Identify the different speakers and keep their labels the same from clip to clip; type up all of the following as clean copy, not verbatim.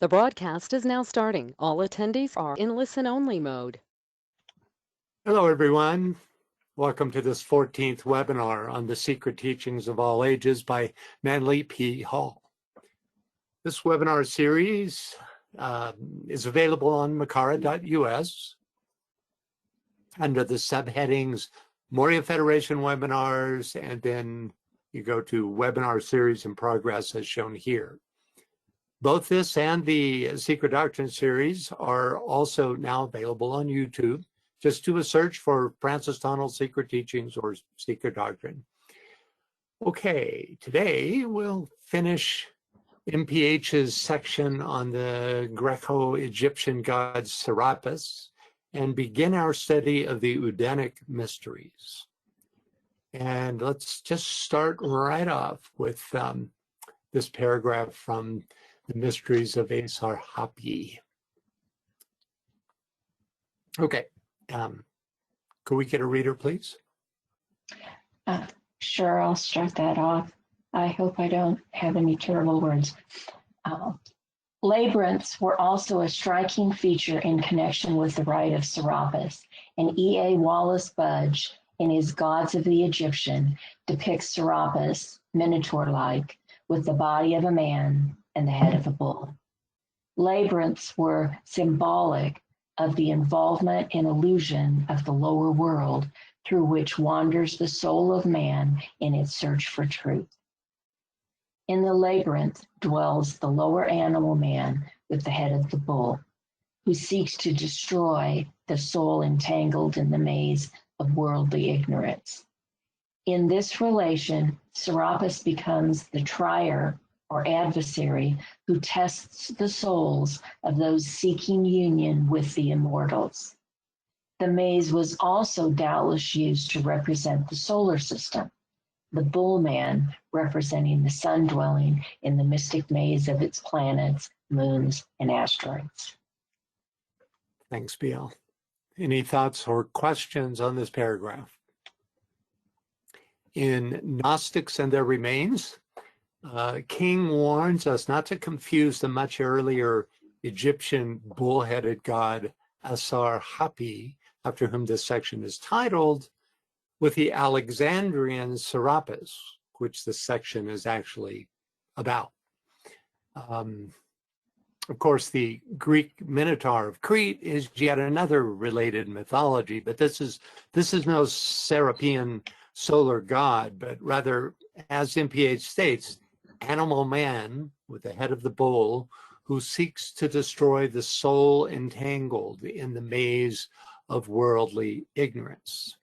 Speaker 1: The broadcast is now starting. All attendees are in listen-only mode.
Speaker 2: Hello, everyone. Welcome to this 14th webinar on the Secret Teachings of All Ages by Manly P. Hall. This webinar series is available on makara.us under the subheadings Moria Federation webinars, and then you go to webinar series in progress as shown here. Both this and the Secret Doctrine series are also now available on YouTube. Just do a search for Francis Donald Secret Teachings or Secret Doctrine. Okay, today we'll finish MPH's section on the Greco-Egyptian god Serapis and begin our study of the Odinic Mysteries. And let's just start right off with this paragraph from the Mysteries of Serapis. Okay, could we get a reader, please?
Speaker 3: Sure, I'll start that off. I hope I don't have any terrible words. Labyrinths were also a striking feature in connection with the rite of Serapis, and E.A. Wallace Budge, in his Gods of the Egyptian, depicts Serapis, minotaur-like, with the body of a man and the head of a bull. Labyrinths were symbolic of the involvement and illusion of the lower world through which wanders the soul of man in its search for truth. In the labyrinth dwells the lower animal man with the head of the bull, who seeks to destroy the soul entangled in the maze of worldly ignorance. In this relation, Serapis becomes the trier or adversary who tests the souls of those seeking union with the immortals. The maze was also doubtless used to represent the solar system, the bull man representing the sun dwelling in the mystic maze of its planets, moons, and asteroids.
Speaker 2: Thanks, Biel. Any thoughts or questions on this paragraph? In Gnostics and Their Remains, King warns us not to confuse the much earlier Egyptian bull-headed god Serapis, after whom this section is titled, with the Alexandrian Serapis, which this section is actually about. Of course, the Greek Minotaur of Crete is yet another related mythology, but this is no Serapian solar god, but rather, as MPH states, animal man with the head of the bull who seeks to destroy the soul entangled in the maze of worldly ignorance.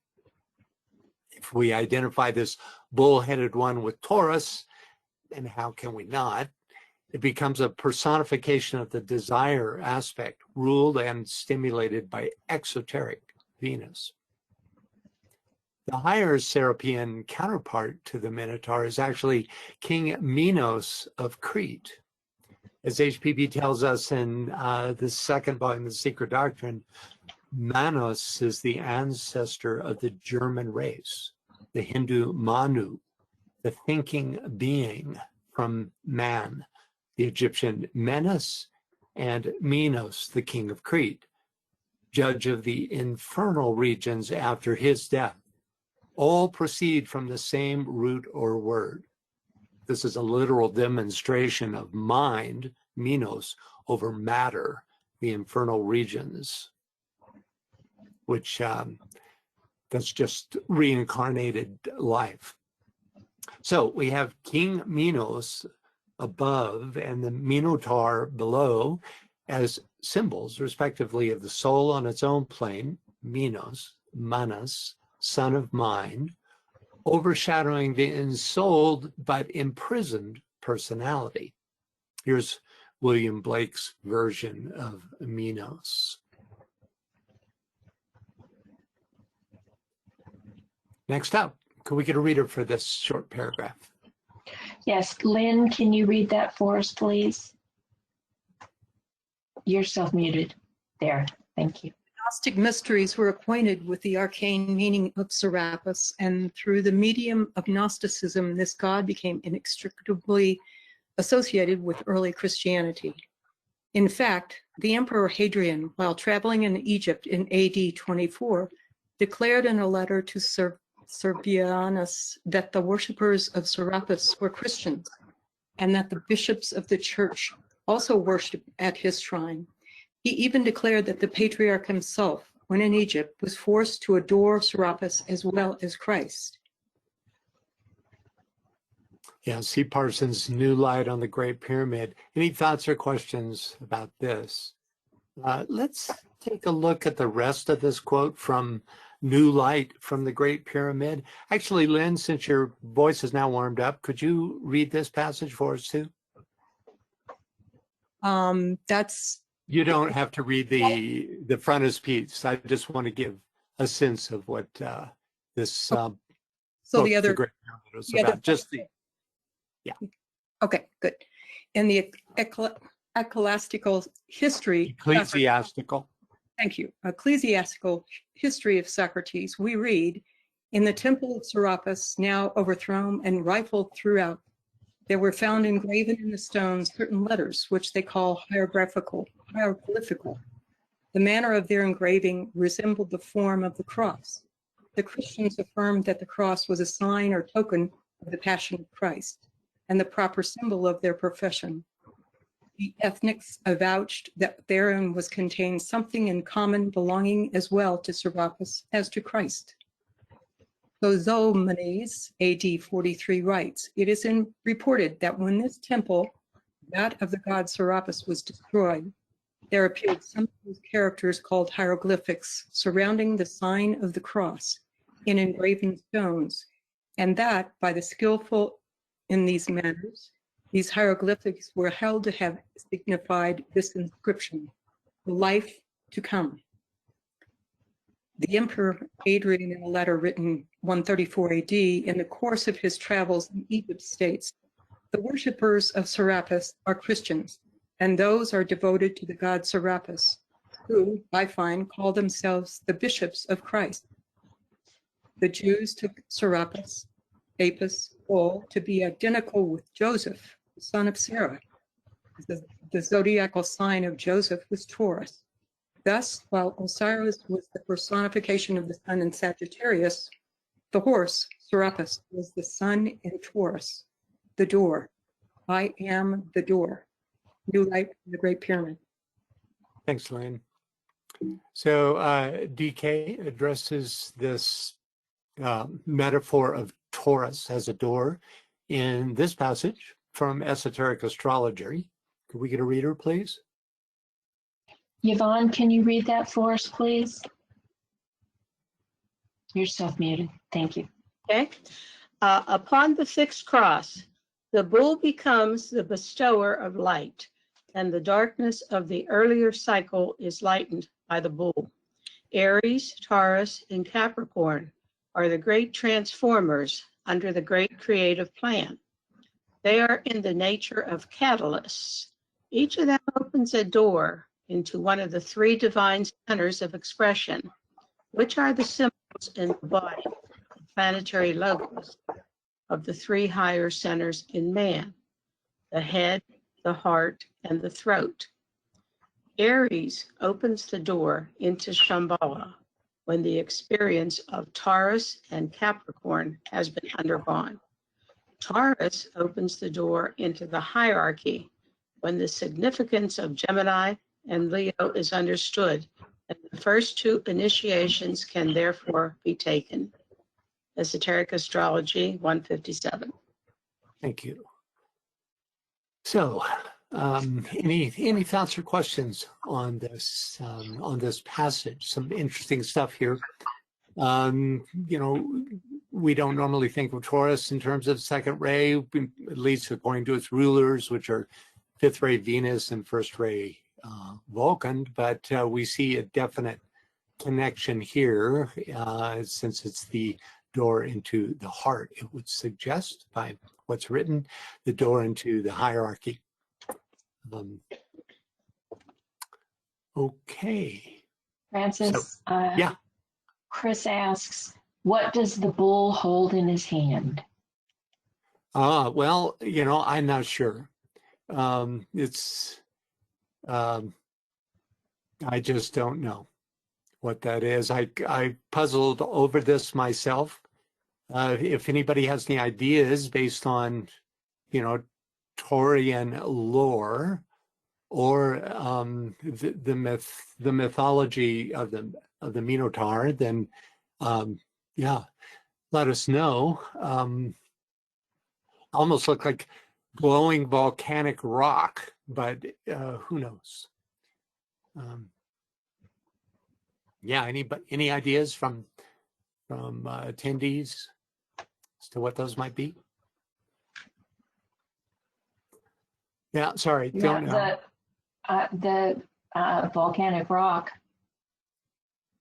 Speaker 2: If we identify this bull-headed one with Taurus, and how can we not, it becomes a personification of the desire aspect, ruled and stimulated by exoteric Venus. The higher Serapian counterpart to the Minotaur is actually King Minos of Crete. As HPB tells us in the second volume of the Secret Doctrine, Manos is the ancestor of the German race, the Hindu Manu, the thinking being from man, the Egyptian Menes, and Minos, the king of Crete, judge of the infernal regions after his death. All proceed from the same root or word. This is a literal demonstration of mind, Minos, over matter, the infernal regions, which that's just reincarnated life. So we have King Minos above and the Minotaur below as symbols, respectively, of the soul on its own plane, Minos, Manas, son of mind, overshadowing the ensouled but imprisoned personality. Here's William Blake's version of Minos. Next up, could we get a reader for this short paragraph?
Speaker 3: Yes, Lynn, can you read that for us, please? You're self-muted. There, thank you.
Speaker 4: Gnostic mysteries were acquainted with the arcane meaning of Serapis, and through the medium of Gnosticism, this god became inextricably associated with early Christianity. In fact, the Emperor Hadrian, while traveling in Egypt in AD 24, declared in a letter to Serbianus that the worshippers of Serapis were Christians, and that the bishops of the church also worshiped at his shrine. He even declared that the patriarch himself, when in Egypt, was forced to adore Serapis as well as Christ.
Speaker 2: Yeah, C. Parsons' New Light on the Great Pyramid. Any thoughts or questions about this? Let's take a look at the rest of this quote from New Light from the Great Pyramid. Actually, Lynn, since your voice is now warmed up, could you read this passage for us too?
Speaker 4: That's
Speaker 2: You don't have to read the frontispiece. I just want to give a sense of what this
Speaker 4: so
Speaker 2: book,
Speaker 4: the other.
Speaker 2: The Great Pyramid, was
Speaker 4: the other-
Speaker 2: about. Just the
Speaker 4: Okay, good. In the ecclesiastical history.
Speaker 2: ecclesiastical.
Speaker 4: Thank you. Ecclesiastical history of Socrates, we read, in the temple of Serapis, now overthrown and rifled throughout, there were found engraven in the stones certain letters, which they call hieroglyphical. The manner of their engraving resembled the form of the cross. The Christians affirmed that the cross was a sign or token of the Passion of Christ and the proper symbol of their profession. The ethnics avouched that therein was contained something in common belonging as well to Serapis as to Christ. So Zomenes, AD 43, writes, it is reported that when this temple, that of the god Serapis, was destroyed, there appeared some of those characters called hieroglyphics surrounding the sign of the cross in engraven stones, and that by the skillful in these matters, these hieroglyphics were held to have signified this inscription, the life to come. The Emperor Hadrian, in a letter written 134 AD, in the course of his travels in Egypt, states, the worshippers of Serapis are Christians, and those are devoted to the god Serapis, who, I find, call themselves the bishops of Christ. The Jews took Serapis, Apis, all to be identical with Joseph, the son of Sarah. The zodiacal sign of Joseph was Taurus. Thus, while Osiris was the personification of the sun in Sagittarius, the horse, Serapis, was the sun in Taurus, the door. I am the door. New Light from the Great Pyramid.
Speaker 2: Thanks, Lynn. So DK addresses this metaphor of Taurus as a door in this passage from Esoteric Astrology. Could we get a reader, please?
Speaker 3: Yvonne, can you read that for us, please? You're self-muted. Thank you.
Speaker 5: Okay. Upon the sixth cross, the bull becomes the bestower of light, and the darkness of the earlier cycle is lightened by the bull. Aries, Taurus, and Capricorn are the great transformers under the great creative plan. They are in the nature of catalysts. Each of them opens a door into one of the three divine centers of expression, which are the symbols in the body, the planetary logos of the three higher centers in man, the head, the heart, and the throat. Aries opens the door into Shambhala when the experience of Taurus and Capricorn has been undergone. Taurus opens the door into the hierarchy when the significance of Gemini and Leo is understood, and the first two initiations can therefore be taken. Esoteric Astrology 157.
Speaker 2: Thank you. So, any thoughts or questions on this passage? Some interesting stuff here. You know, we don't normally think of Taurus in terms of second ray, at least according to its rulers, which are fifth ray Venus and first ray Vulcan, but we see a definite connection here since it's the door into the heart. It would suggest, by what's written, the door into the hierarchy. Okay.
Speaker 3: Francis,
Speaker 2: yeah.
Speaker 3: Chris asks, what does the bull hold in his hand?
Speaker 2: Well, you know, I'm not sure. It's I just don't know what that is. I puzzled over this myself. If anybody has any ideas based on, Taurian lore or the mythology of the Minotaur, then yeah, let us know. Almost look like glowing volcanic rock, but who knows? Yeah, any ideas from attendees as to what those might be? Yeah, sorry, don't know.
Speaker 3: The volcanic rock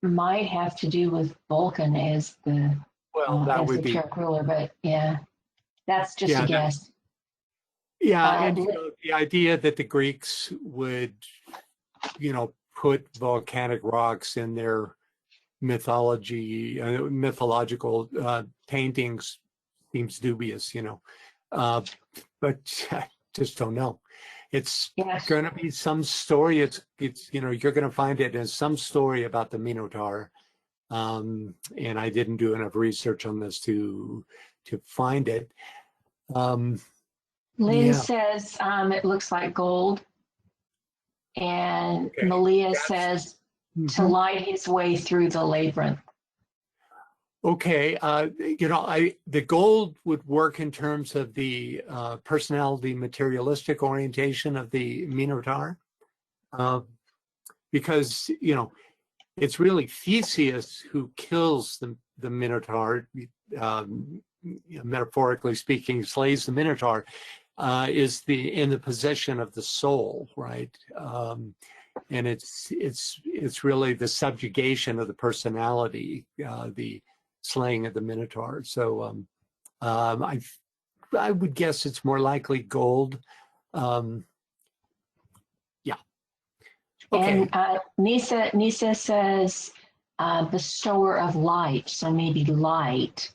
Speaker 3: might have to do with Vulcan as the
Speaker 2: Well, that
Speaker 3: as
Speaker 2: would
Speaker 3: the
Speaker 2: be,
Speaker 3: Turk ruler, but yeah, that's just
Speaker 2: yeah,
Speaker 3: a guess.
Speaker 2: and the idea that the Greeks would, put volcanic rocks in their mythological paintings seems dubious, but I just don't know. It's
Speaker 3: Yes.
Speaker 2: going to be some story. It's you're going to find it in some story about the Minotaur, and I didn't do enough research on this to find it.
Speaker 3: Lynn
Speaker 2: Yeah.
Speaker 3: says it looks like gold, and
Speaker 2: Okay.
Speaker 3: Malia says to
Speaker 2: Mhm.
Speaker 3: light his way through the labyrinth.
Speaker 2: Okay, the gold would work in terms of the personality materialistic orientation of the Minotaur, because it's really Theseus who kills the Minotaur, metaphorically speaking, slays the Minotaur, is in the possession of the soul, right? And it's really the subjugation of the personality, the slaying of the Minotaur. So I would guess it's more likely gold. Yeah. Okay.
Speaker 3: And Nisa says bestower of light, so maybe light.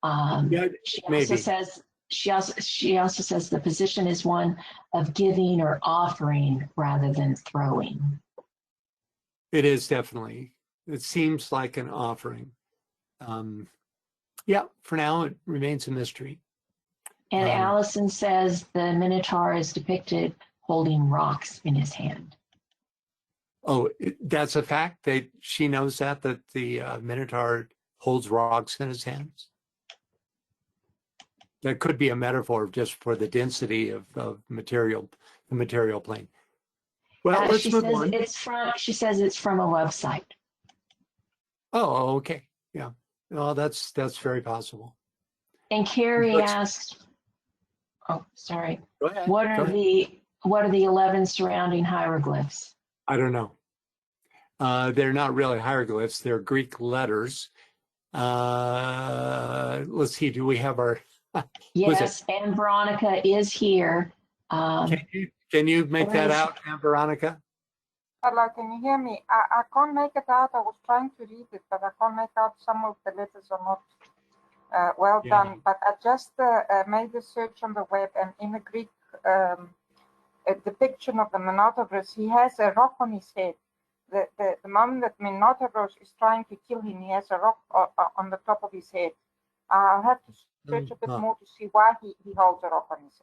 Speaker 2: Yeah,
Speaker 3: She also
Speaker 2: maybe.
Speaker 3: says she also says the position is one of giving or offering rather than throwing.
Speaker 2: It is definitely. It seems like an offering. Yeah, for now it remains a mystery.
Speaker 3: And Allison says the Minotaur is depicted holding rocks in his hand.
Speaker 2: Oh, that's a fact that she knows that the Minotaur holds rocks in his hands. That could be a metaphor just for the density of the material plane. Well, let's move on.
Speaker 3: She says it's from a website.
Speaker 2: Oh, okay. Yeah. Well, that's very possible.
Speaker 3: And Carrie asks, oh, sorry.
Speaker 2: Go ahead.
Speaker 3: What are the 11 surrounding hieroglyphs?
Speaker 2: I don't know. They're not really hieroglyphs. They're Greek letters. Let's see. Do we have our?
Speaker 3: Yes, and Veronica is here.
Speaker 2: Can you make that out, Veronica?
Speaker 6: Hello, can you hear me? I can't make it out. I was trying to read it, but I can't make out some of the letters are not well done. But I just made a search on the web, and in the Greek depiction of the Minotaurus, he has a rock on his head. The moment that Minotaurus is trying to kill him, he has a rock on the top of his head. I'll have to search a bit more to see why he holds a rock on his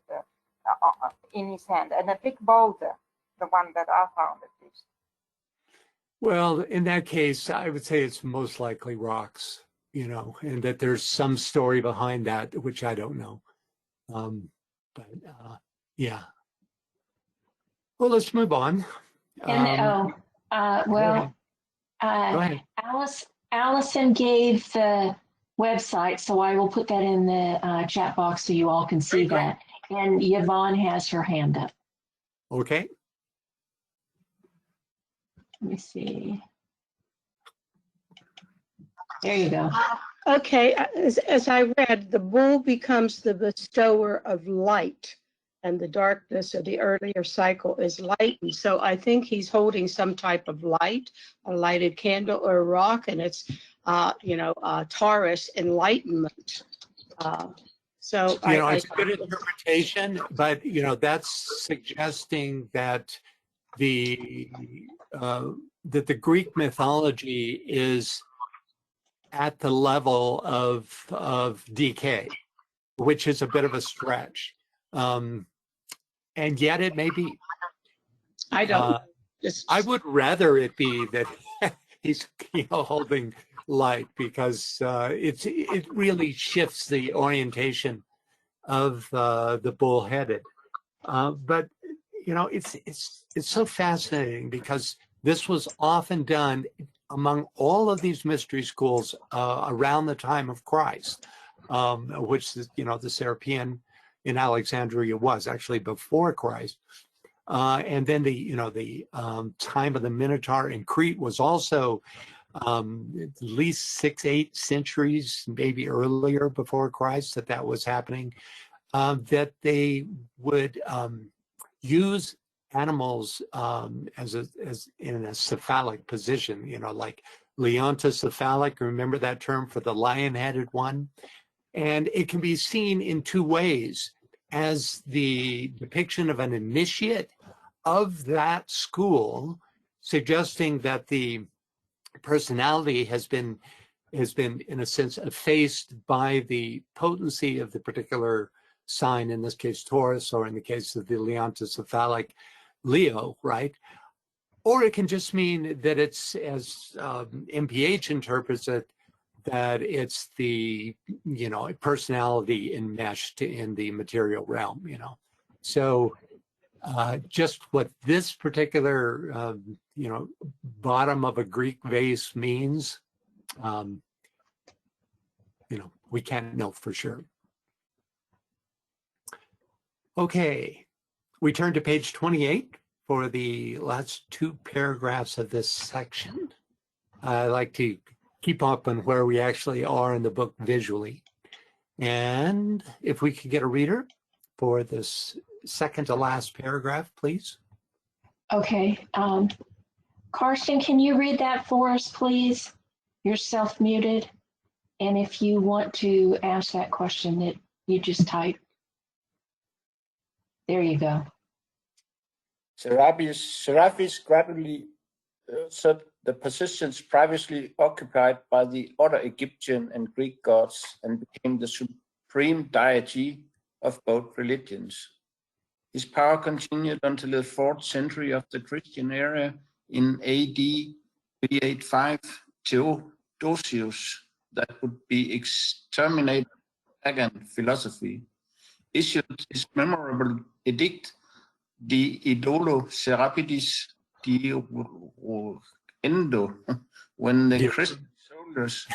Speaker 6: in his hand, and a big boulder, the one that I found at least.
Speaker 2: Well, in that case, I would say it's most likely rocks, and that there's some story behind that, which I don't know. But yeah. Well, let's move on.
Speaker 3: And Go ahead. Allison gave the website, so I will put that in the chat box so you all can see that. And Yvonne has her hand up.
Speaker 2: Okay.
Speaker 3: Let me see. There you go.
Speaker 5: Okay, as I read, the bull becomes the bestower of light, and the darkness of the earlier cycle is lightened. So I think he's holding some type of light, a lighted candle or a rock, and it's, Taurus enlightenment. So
Speaker 2: it's a good interpretation, but that's suggesting that that the Greek mythology is at the level of decay, which is a bit of a stretch, and yet it may be.
Speaker 5: I don't. Just
Speaker 2: I would rather it be that he's holding light, because it really shifts the orientation of the bull-headed. But it's so fascinating, because this was often done among all of these mystery schools around the time of Christ, which the Serapian in Alexandria was actually before Christ. And then the time of the Minotaur in Crete was also at least 6-8 centuries, maybe earlier, before Christ, that was happening. That they would use animals as in a cephalic position, like leontocephalic. Remember that term for the lion-headed one? And it can be seen in two ways: as the depiction of an initiate of that school, suggesting that the personality has been in a sense effaced by the potency of the particular sign, in this case Taurus, or in the case of the leontocephalic, Leo, right? Or it can just mean that it's, as MPH interprets it, that it's the personality enmeshed in the material realm. So just what this particular bottom of a Greek vase means, we can't know for sure. Okay, we turn to page 28 for the last two paragraphs of this section. I like to keep up on where we actually are in the book visually. And if we could get a reader for this second to last paragraph, please.
Speaker 3: Okay. Karsten, can you read that for us, please? You're self-muted. And if you want to ask that question, that you just type. There you go.
Speaker 7: Serapis gradually set the positions previously occupied by the other Egyptian and Greek gods and became the supreme deity of both religions. His power continued until the 4th century of the Christian era. In AD 385, Theodosius, that would be exterminated pagan philosophy, issued his memorable edict, De Idolo Serapis Endo, when the Christian soldiers,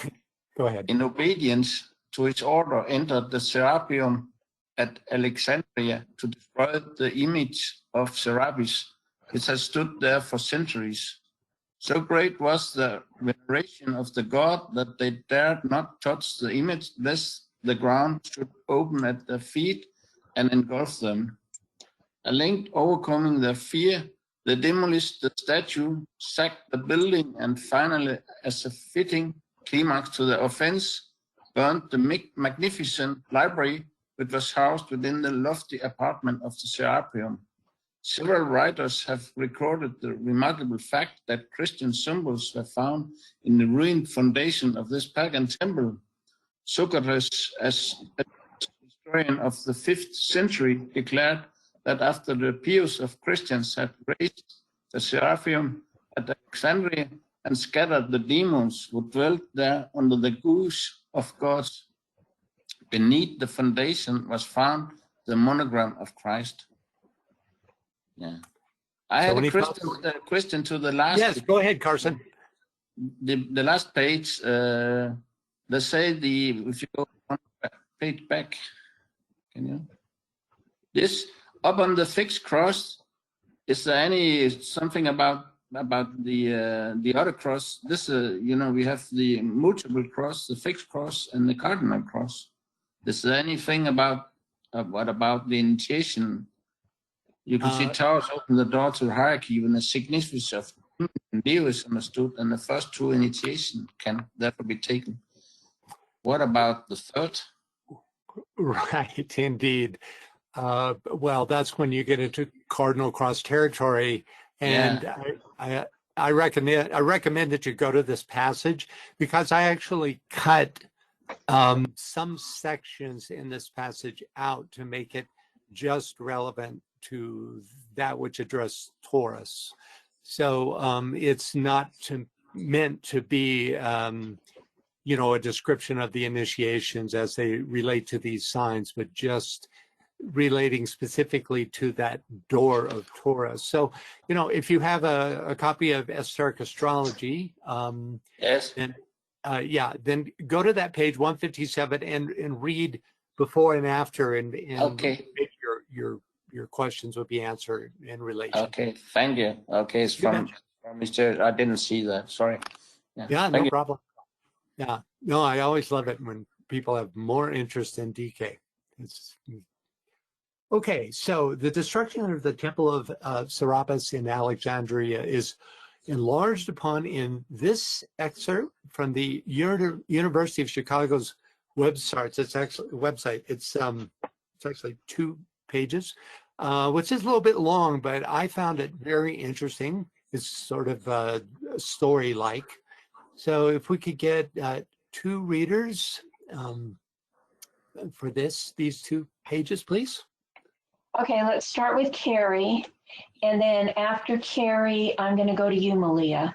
Speaker 2: go ahead,
Speaker 7: in obedience to his order, entered the Serapeum at Alexandria to destroy the image of Serapis, which has stood there for centuries. So great was the veneration of the god that they dared not touch the image, lest the ground should open at their feet and engulf them. At length, overcoming their fear, they demolished the statue, sacked the building, and finally, as a fitting climax to the offense, burned the magnificent library which was housed within the lofty apartment of the Serapeum. Several writers have recorded the remarkable fact that Christian symbols were found in the ruined foundation of this pagan temple. Socrates, as a historian of the 5th century, declared that after the Pious of Christians had raised the Serapeum at Alexandria and scattered the demons who dwelt there under the guise of gods, beneath the foundation was found the monogram of Christ. Yeah, I had a question to the last.
Speaker 2: Yes, go ahead, Carson.
Speaker 7: The last page. They say if you go one page back, can you? This up on the fixed cross. Is there something about the other cross? This we have the mutable cross, the fixed cross, and the cardinal cross. Is there anything about what about the initiation? You can see Taurus open the door to hierarchy when the significance of Leo is understood, and the first two initiation can therefore be taken. What about the third?
Speaker 2: Right, indeed. Well, that's when you get into cardinal cross territory, And I recommend that you go to this passage, because I actually cut some sections in this passage out to make it just relevant to that which addressed Taurus. So it's not meant to be, a description of the initiations as they relate to these signs, but just relating specifically to that door of Taurus. So, if you have a copy of Esoteric Astrology,
Speaker 7: Yes.
Speaker 2: then go to that page 157 and read before and after, and
Speaker 7: Okay.
Speaker 2: maybe your questions will be answered in relation.
Speaker 7: Okay. Thank you. Okay. It's from Mr. I didn't see that. Sorry.
Speaker 2: Yeah, no problem. Yeah. No, I always love it when people have more interest in DK. Okay, so the destruction of the Temple of Serapis in Alexandria is enlarged upon in this excerpt from the University of Chicago's website. It's actually 2 pages, which is a little bit long, but I found it very interesting. It's sort of story-like. So if we could get 2 readers for these 2 pages, please.
Speaker 3: Okay, let's start with Carrie. And then after Carrie, I'm going to go to you, Malia.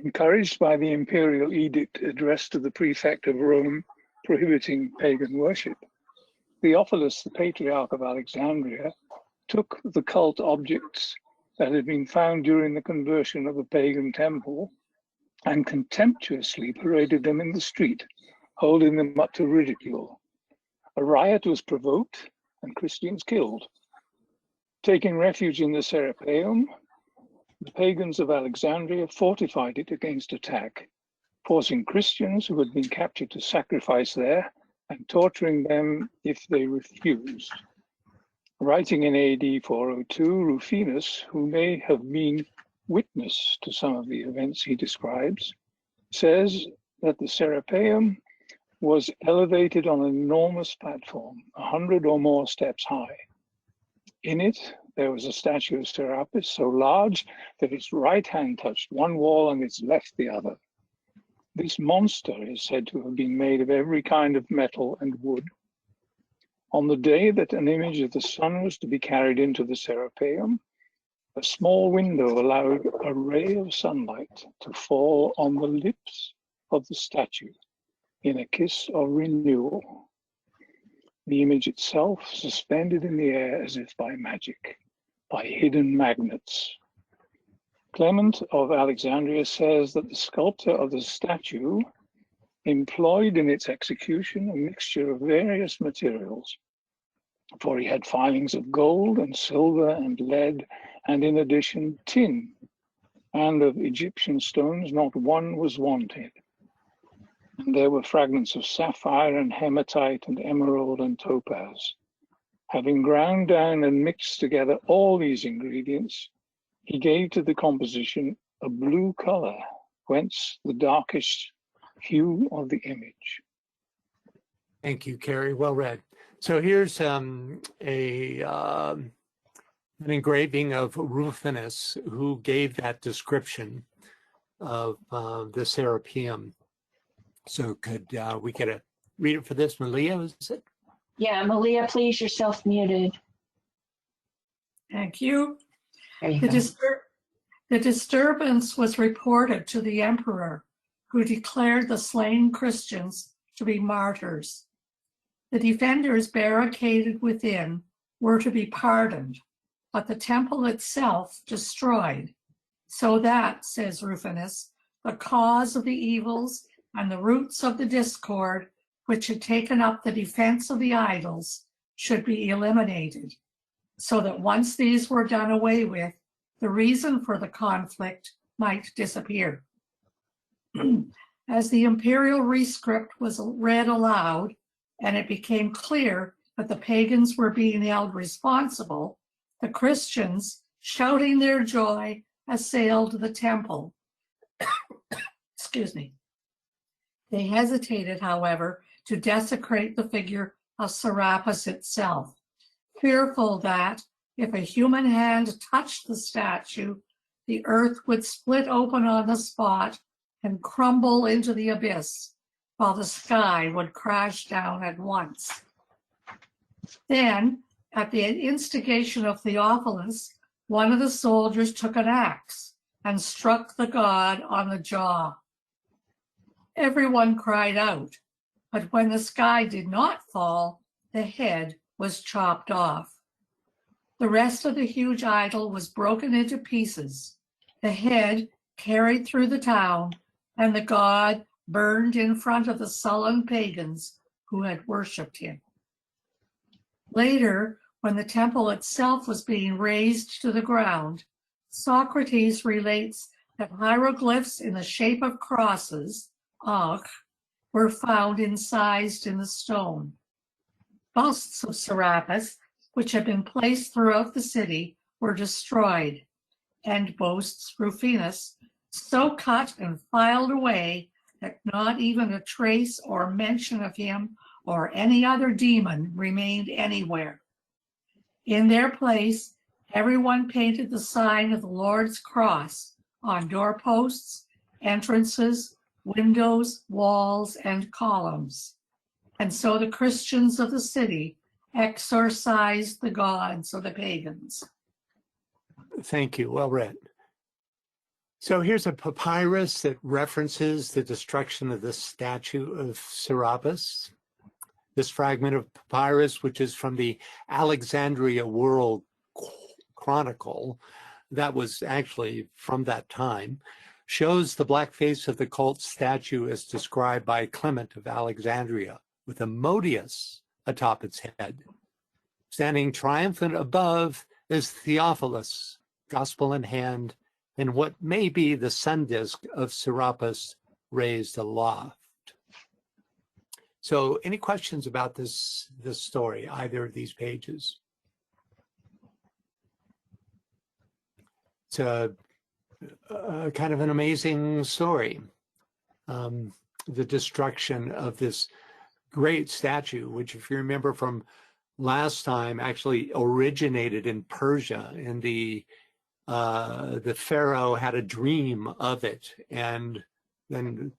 Speaker 8: Encouraged by the imperial edict addressed to the prefect of Rome prohibiting pagan worship, Theophilus, the patriarch of Alexandria, took the cult objects that had been found during the conversion of a pagan temple and contemptuously paraded them in the street, holding them up to ridicule. A riot was provoked and Christians killed. Taking refuge in the Serapis, the pagans of Alexandria fortified it against attack, forcing Christians who had been captured to sacrifice there and torturing them if they refused. Writing in AD 402, Rufinus, who may have been witness to some of the events he describes, says that the Serapis was elevated on an enormous platform, 100 or more steps high. In it, there was a statue of Serapis so large that its right hand touched one wall and its left the other. This monster is said to have been made of every kind of metal and wood. On the day that an image of the sun was to be carried into the Serapis, a small window allowed a ray of sunlight to fall on the lips of the statue in a kiss of renewal. The image itself suspended in the air as if by magic, by hidden magnets. Clement of Alexandria says that the sculptor of the statue employed in its execution a mixture of various materials, for he had filings of gold and silver and lead, and in addition tin, and of Egyptian stones not one was wanted. And there were fragments of sapphire and hematite and emerald and topaz. Having ground down and mixed together all these ingredients, he gave to the composition a blue color, whence the darkish hue of the image.
Speaker 2: Thank you, Carrie. Well read. So here's an engraving of Rufinus, who gave that description of the Serapis. So could we get a reader for this? Malia, is it?
Speaker 3: Yeah, Malia, please, you're self-muted.
Speaker 9: Thank you.
Speaker 3: There you go.
Speaker 9: The disturbance was reported to the emperor, who declared the slain Christians to be martyrs. The defenders barricaded within were to be pardoned, but the temple itself destroyed, so that, says Rufinus, the cause of the evils and the roots of the discord which had taken up the defense of the idols should be eliminated, so that once these were done away with, the reason for the conflict might disappear. As the imperial rescript was read aloud, and it became clear that the pagans were being held responsible, the Christians, shouting their joy, assailed the temple. Excuse me. They hesitated, however, to desecrate the figure of Serapis itself, fearful that, If a human hand touched the statue, the earth would split open on the spot and crumble into the abyss, while the sky would crash down at once. Then, at the instigation of Theophilus, one of the soldiers took an axe and struck the god on the jaw. Everyone cried out, but when the sky did not fall, the head was chopped off. The rest of the huge idol was broken into pieces, the head carried through the town, and the god burned in front of the sullen pagans who had worshipped him. Later, when the temple itself was being razed to the ground, Socrates relates that hieroglyphs in the shape of crosses, arch, were found incised in the stone. Busts of Serapis, which had been placed throughout the city, were destroyed, and boasts Rufinus, so cut and filed away that not even a trace or mention of him or any other demon remained anywhere. In their place, everyone painted the sign of the Lord's cross on doorposts, entrances, windows, walls, and columns. And so the Christians of the city exorcised the gods of the pagans.
Speaker 2: Thank you. Well read. So here's a papyrus that references the destruction of the statue of Serapis. This fragment of papyrus, which is from the Alexandria World Chronicle, that was actually from that time, shows the black face of the cult statue as described by Clement of Alexandria, with a modius atop its head. Standing triumphant above is Theophilus, gospel in hand, and what may be the sun disk of Serapis raised aloft. So any questions about this story, either of these pages? It's a kind of an amazing story. The destruction of this great statue, which, if you remember from last time, actually originated in Persia, and the pharaoh had a dream of it, and then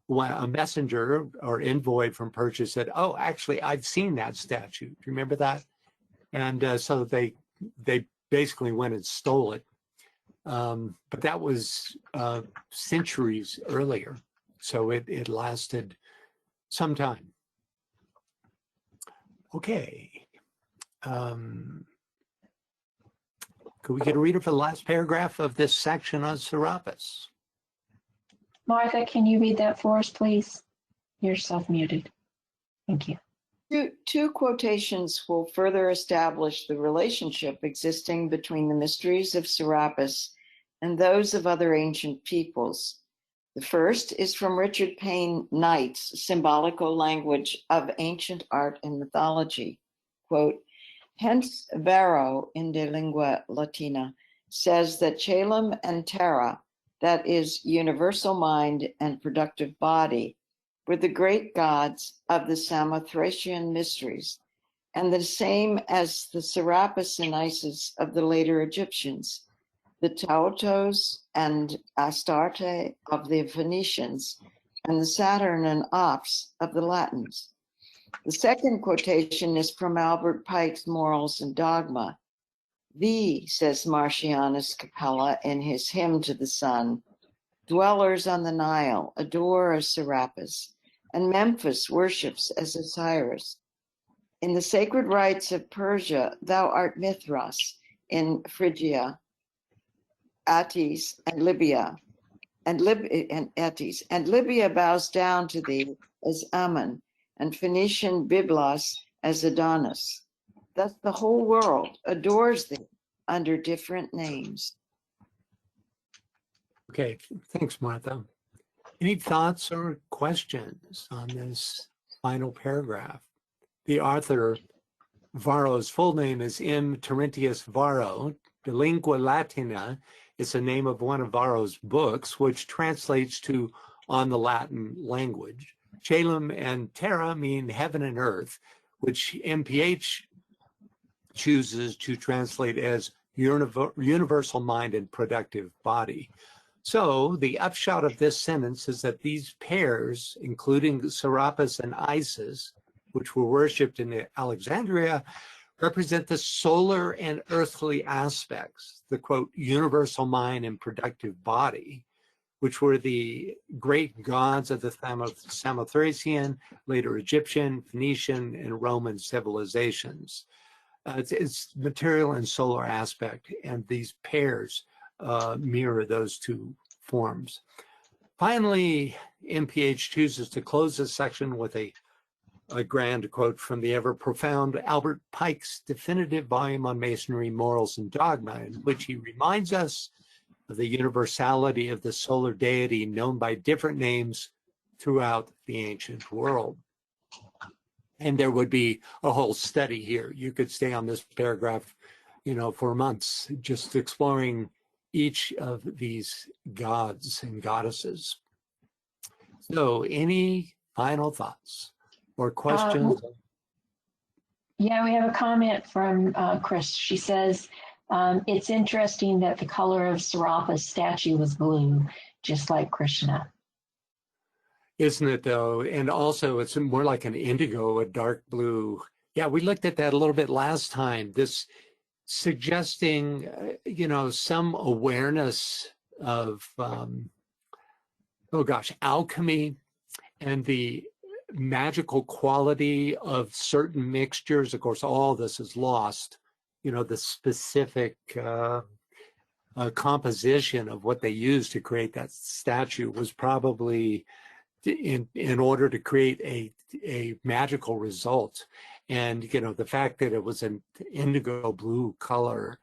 Speaker 2: a messenger or envoy from Persia said, "Oh, actually, I've seen that statue." Do you remember that? And so they basically went and stole it. But that was centuries earlier, so it lasted some time. Okay. Could we get a reader for the last paragraph of this section on Serapis?
Speaker 3: Martha, can you read that for us, please? You're self-muted. Thank you.
Speaker 10: Two quotations will further establish the relationship existing between the mysteries of Serapis and those of other ancient peoples. The first is from Richard Payne Knight's Symbolical Language of Ancient Art and Mythology. Quote, "Hence Varro in de lingua Latina says that Chelem and Terra, that is universal mind and productive body, were the great gods of the Samothracian mysteries, and the same as the Serapis and Isis of the later Egyptians, the Tautos and Astarte of the Phoenicians, and the Saturn and Ops of the Latins." The second quotation is from Albert Pike's Morals and Dogma. "The," says Marcianus Capella in his Hymn to the Sun, "dwellers on the Nile adore as Serapis, and Memphis worships as Osiris. In the sacred rites of Persia, thou art Mithras in Phrygia, Attis, and Libya, and Libya bows down to thee as Ammon, and Phoenician Byblos as Adonis. Thus the whole world adores thee under different names."
Speaker 2: Okay, thanks, Martha. Any thoughts or questions on this final paragraph? The author, Varro's full name is M. Terentius Varro. De lingua Latina is the name of one of Varro's books, which translates to "on the Latin language." Chelem and Terra mean heaven and earth, which MPH chooses to translate as universal mind and productive body. So the upshot of this sentence is that these pairs, including Serapis and Isis, which were worshipped in Alexandria, represent the solar and earthly aspects, the quote, universal mind and productive body, which were the great gods of the Samothracian, later Egyptian, Phoenician, and Roman civilizations. It's material and solar aspect, and these pairs mirror those two forms. Finally, MPH chooses to close this section with a grand quote from the ever profound Albert Pike's definitive volume on Masonry, Morals, and Dogma, in which he reminds us of the universality of the solar deity known by different names throughout the ancient world. And there would be a whole study here. You could stay on this paragraph, for months, just exploring each of these gods and goddesses. So any final thoughts or questions?
Speaker 3: Yeah, we have a comment from Chris. She says, it's interesting that the color of Serapis' statue was blue, just like Krishna.
Speaker 2: Isn't it though? And also it's more like an indigo, a dark blue. Yeah, we looked at that a little bit last time. This suggesting, some awareness of, alchemy and the magical quality of certain mixtures. Of course, all this is lost. The specific composition of what they used to create that statue was probably in order to create a magical result. And the fact that it was an indigo blue color,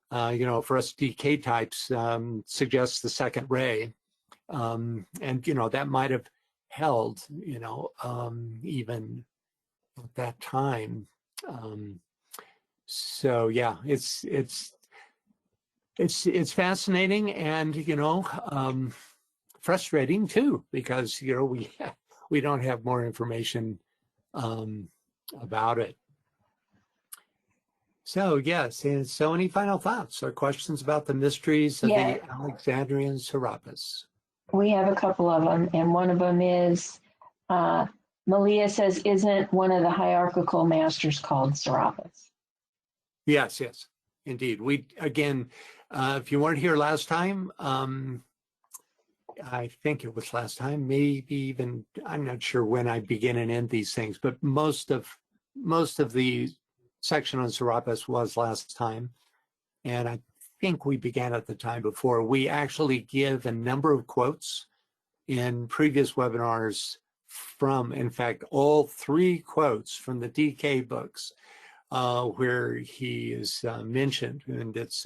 Speaker 2: for us DK types, suggests the second ray, and that might have held, even at that time. So yeah, it's fascinating, and frustrating too, because we don't have more information about it. So yes, and so any final thoughts or questions about the mysteries of the Alexandrian Serapis?
Speaker 3: We have a couple of them, and one of them is, Malia says, isn't one of the hierarchical masters called Serapis?
Speaker 2: Yes, indeed. We, again, if you weren't here last time, I think it was last time, maybe even, I'm not sure when I begin and end these things, but most of the section on Serapis was last time. And I think we began at the time before. We actually give a number of quotes in previous webinars from, in fact, all 3 quotes from the DK books where he is mentioned, and it's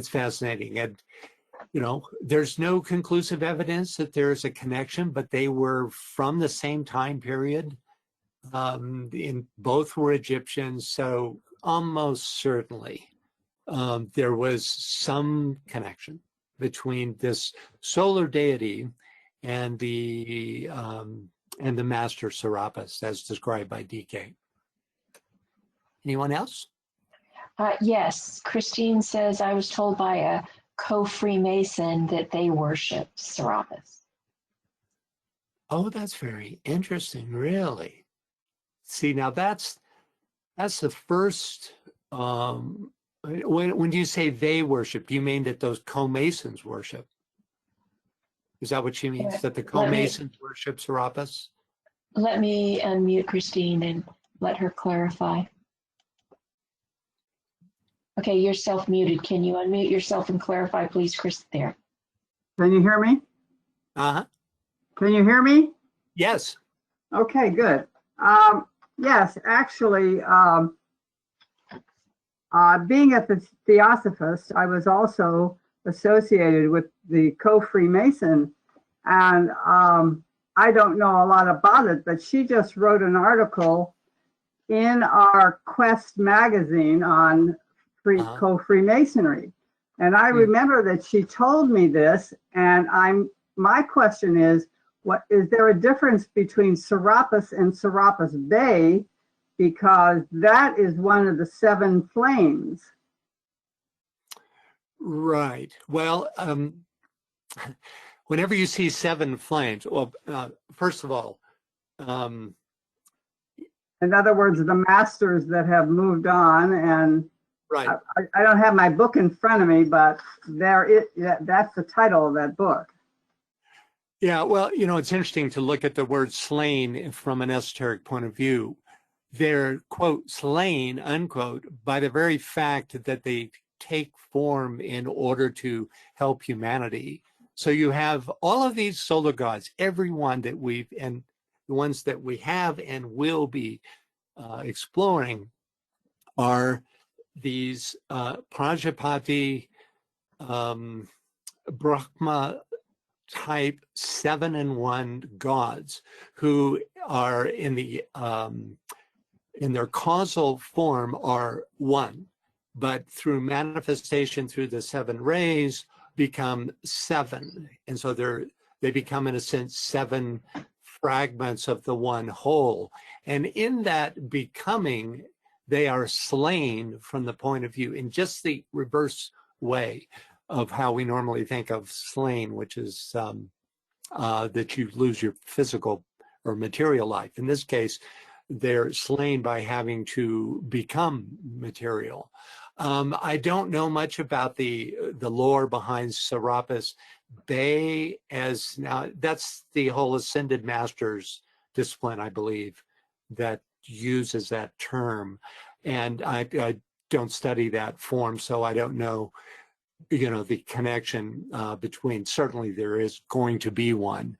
Speaker 2: fascinating. And there's no conclusive evidence that there's a connection, but they were from the same time period. Both were Egyptians, so almost certainly there was some connection between this solar deity and the master Serapis, as described by DK. Anyone else?
Speaker 3: Yes, Christine says, I was told by a co-Freemason that they worship Serapis.
Speaker 2: Oh, that's very interesting, really. See, now that's the first, when you say they worship, do you mean that those co-Masons worship? Is that what she means, that the co-Masons worship Serapis?
Speaker 3: Let me unmute Christine and let her clarify. Okay, you're self-muted. Can you unmute yourself and clarify, please, Chris, there?
Speaker 11: Can you hear me?
Speaker 2: Uh-huh.
Speaker 11: Can you hear me?
Speaker 2: Yes.
Speaker 11: Okay, good. Yes, actually, being at the Theosophist, I was also associated with the co-Freemason, and I don't know a lot about it, but she just wrote an article in our Quest magazine on co-Freemasonry. And I remember that she told me this, and my question is, what is there a difference between Serapis and Serapis Bey? because that is one of the 7 flames.
Speaker 2: Right. Well, whenever you see 7 flames, well, first of all,
Speaker 11: in other words, the masters that have moved on, and
Speaker 2: right.
Speaker 11: I don't have my book in front of me, but that's the title of that book.
Speaker 2: Yeah, well, you know, it's interesting to look at the word slain from an esoteric point of view. They're, quote, slain, unquote, by the very fact that they take form in order to help humanity. So you have all of these solar gods, everyone that and the ones that we have and will be exploring are these Prajapati, Brahma type 7-in-1 gods who are in their causal form are one, but through manifestation through the 7 rays become 7, and so they become in a sense 7 fragments of the one whole, and in that becoming they are slain from the point of view in just the reverse way of how we normally think of slain, which is that you lose your physical or material life. In this case, they're slain by having to become material. I don't know much about the lore behind Serapis Bey, as now that's the whole Ascended Masters discipline, I believe, that uses that term, and I don't study that form, so I don't know, you know, the connection between. Certainly there is going to be one,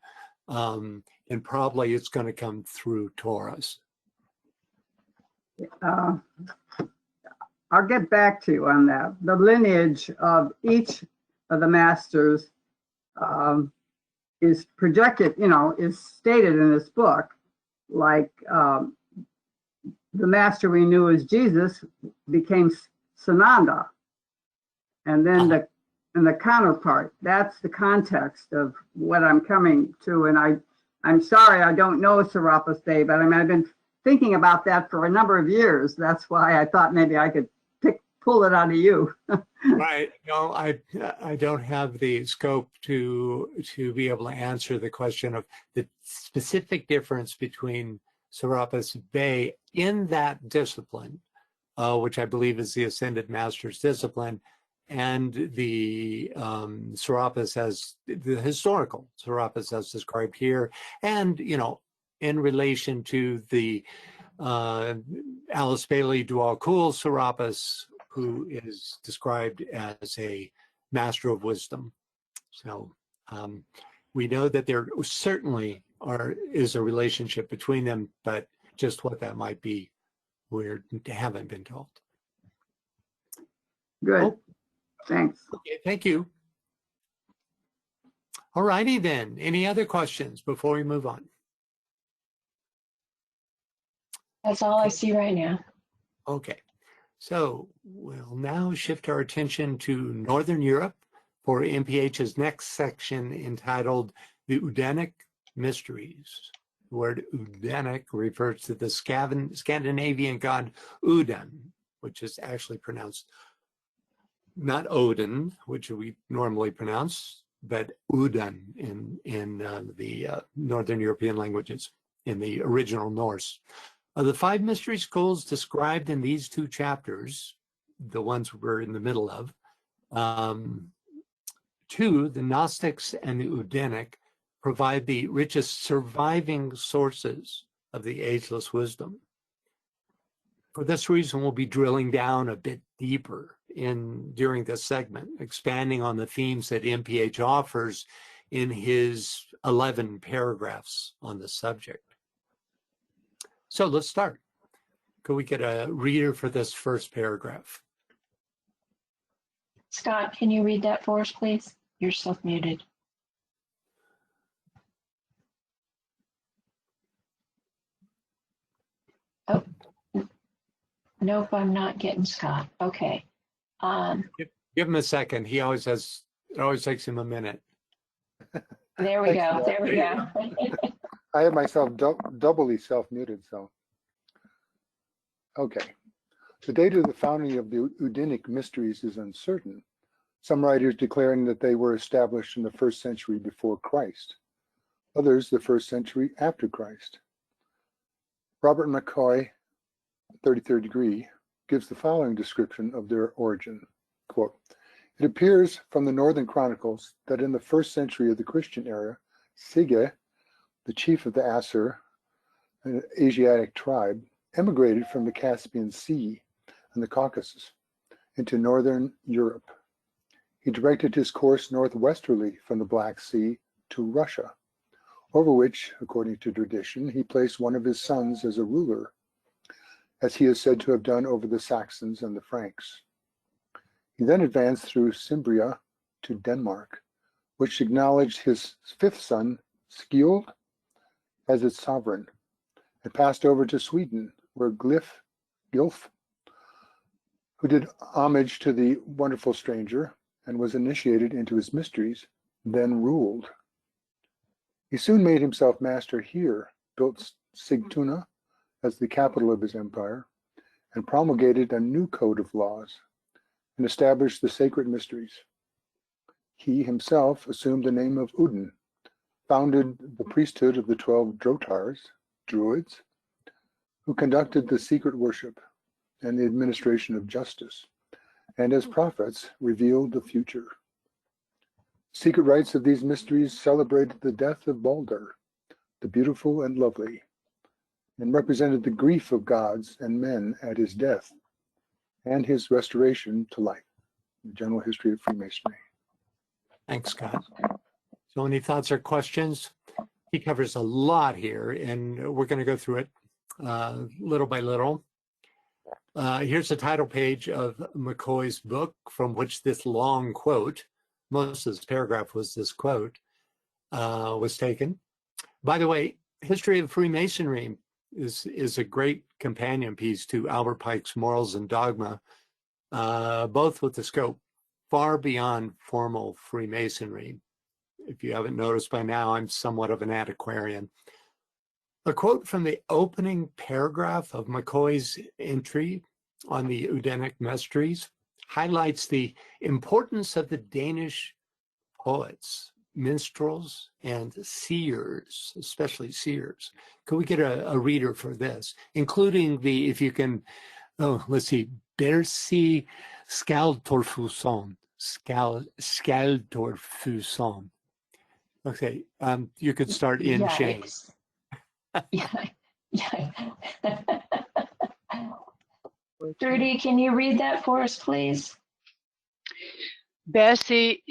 Speaker 2: and probably it's going to come through Taurus.
Speaker 11: I'll get back to you on that. The lineage of each of the masters is projected, you know, is stated in this book. Like the master we knew as Jesus became Sananda. And then the counterpart, that's the context of what I'm coming to. And I'm sorry, I don't know Serapis Bey, but I mean, I've been thinking about that for a number of years. That's why I thought maybe I could pull it out of you.
Speaker 2: Right. No, I don't have the scope to be able to answer the question of the specific difference between Serapis Bey in that discipline, which I believe is the Ascended Masters discipline, and the Serapis as the historical Serapis as described here, and, you know, in relation to the Alice Bailey Dual-Cool Serapis, who is described as a master of wisdom. So we know that there certainly is a relationship between them, but just what that might be, we haven't been told.
Speaker 11: Good.
Speaker 2: Oh.
Speaker 11: Thanks.
Speaker 2: Okay, thank you. All righty then. Any other questions before we move on?
Speaker 3: That's all I see right now.
Speaker 2: Okay. So we'll now shift our attention to Northern Europe for MPH's next section entitled The Odinic Mysteries. The word Odinic refers to the Scandinavian god Odin, which is actually pronounced not Odin, which we normally pronounce, but Odin in the Northern European languages, in the original Norse. Of the 5 mystery schools described in these 2 chapters, the ones we're in the middle of, 2, the Gnostics and the Odinic, provide the richest surviving sources of the ageless wisdom. For this reason, we'll be drilling down a bit deeper during this segment, expanding on the themes that MPH offers in his 11 paragraphs on the subject. So let's start. Could we get a reader for this first paragraph?
Speaker 3: Scott, can you read that for us, please? You're self-muted. Oh, nope, I'm not getting Scott. Okay.
Speaker 2: Give him a second. It always takes him a minute.
Speaker 3: There we go. There we go.
Speaker 12: I have myself doubly self-muted, so. Okay. The date of the founding of the Odinic Mysteries is uncertain, some writers declaring that they were established in the 1st century before Christ, others the 1st century after Christ. Robert McCoy, 33rd degree, gives the following description of their origin. Quote, "It appears from the Northern Chronicles that in the 1st century of the Christian era, Sige, the chief of the Asur, an Asiatic tribe, emigrated from the Caspian Sea and the Caucasus into northern Europe. He directed his course northwesterly from the Black Sea to Russia, over which, according to tradition, he placed one of his sons as a ruler, as he is said to have done over the Saxons and the Franks. He then advanced through Cimbria to Denmark, which acknowledged his 5th son, Skjold, as its sovereign, and passed over to Sweden, where Gilf, who did homage to the wonderful stranger and was initiated into his mysteries, then ruled. He soon made himself master here, built Sigtuna as the capital of his empire, and promulgated a new code of laws, and established the sacred mysteries. He himself assumed the name of Udin, founded the priesthood of the 12 Drotars, Druids, who conducted the secret worship and the administration of justice, and as prophets revealed the future. Secret rites of these mysteries celebrated the death of Balder, the beautiful and lovely, and represented the grief of gods and men at his death and his restoration to life. The general history of Freemasonry.
Speaker 2: Thanks, Scott. So any thoughts or questions? He covers a lot here, and we're going to go through it little by little. Here's the title page of McCoy's book, from which this long quote, most of this paragraph was this quote, was taken. By the way, History of Freemasonry is a great companion piece to Albert Pike's Morals and Dogma, both with the scope far beyond formal Freemasonry. If you haven't noticed by now, I'm somewhat of an antiquarian. A quote from the opening paragraph of McCoy's entry on the Odinic Mysteries highlights the importance of the Danish poets, minstrels, and seers, especially seers. Could we get a reader for this, including the, if you can, let's see, Bersi Skaldtorfusson. Skaldtorfusson. Okay, you could start in Shane.
Speaker 3: Yeah. Trudy, can you read that for us, please?
Speaker 13: Bersi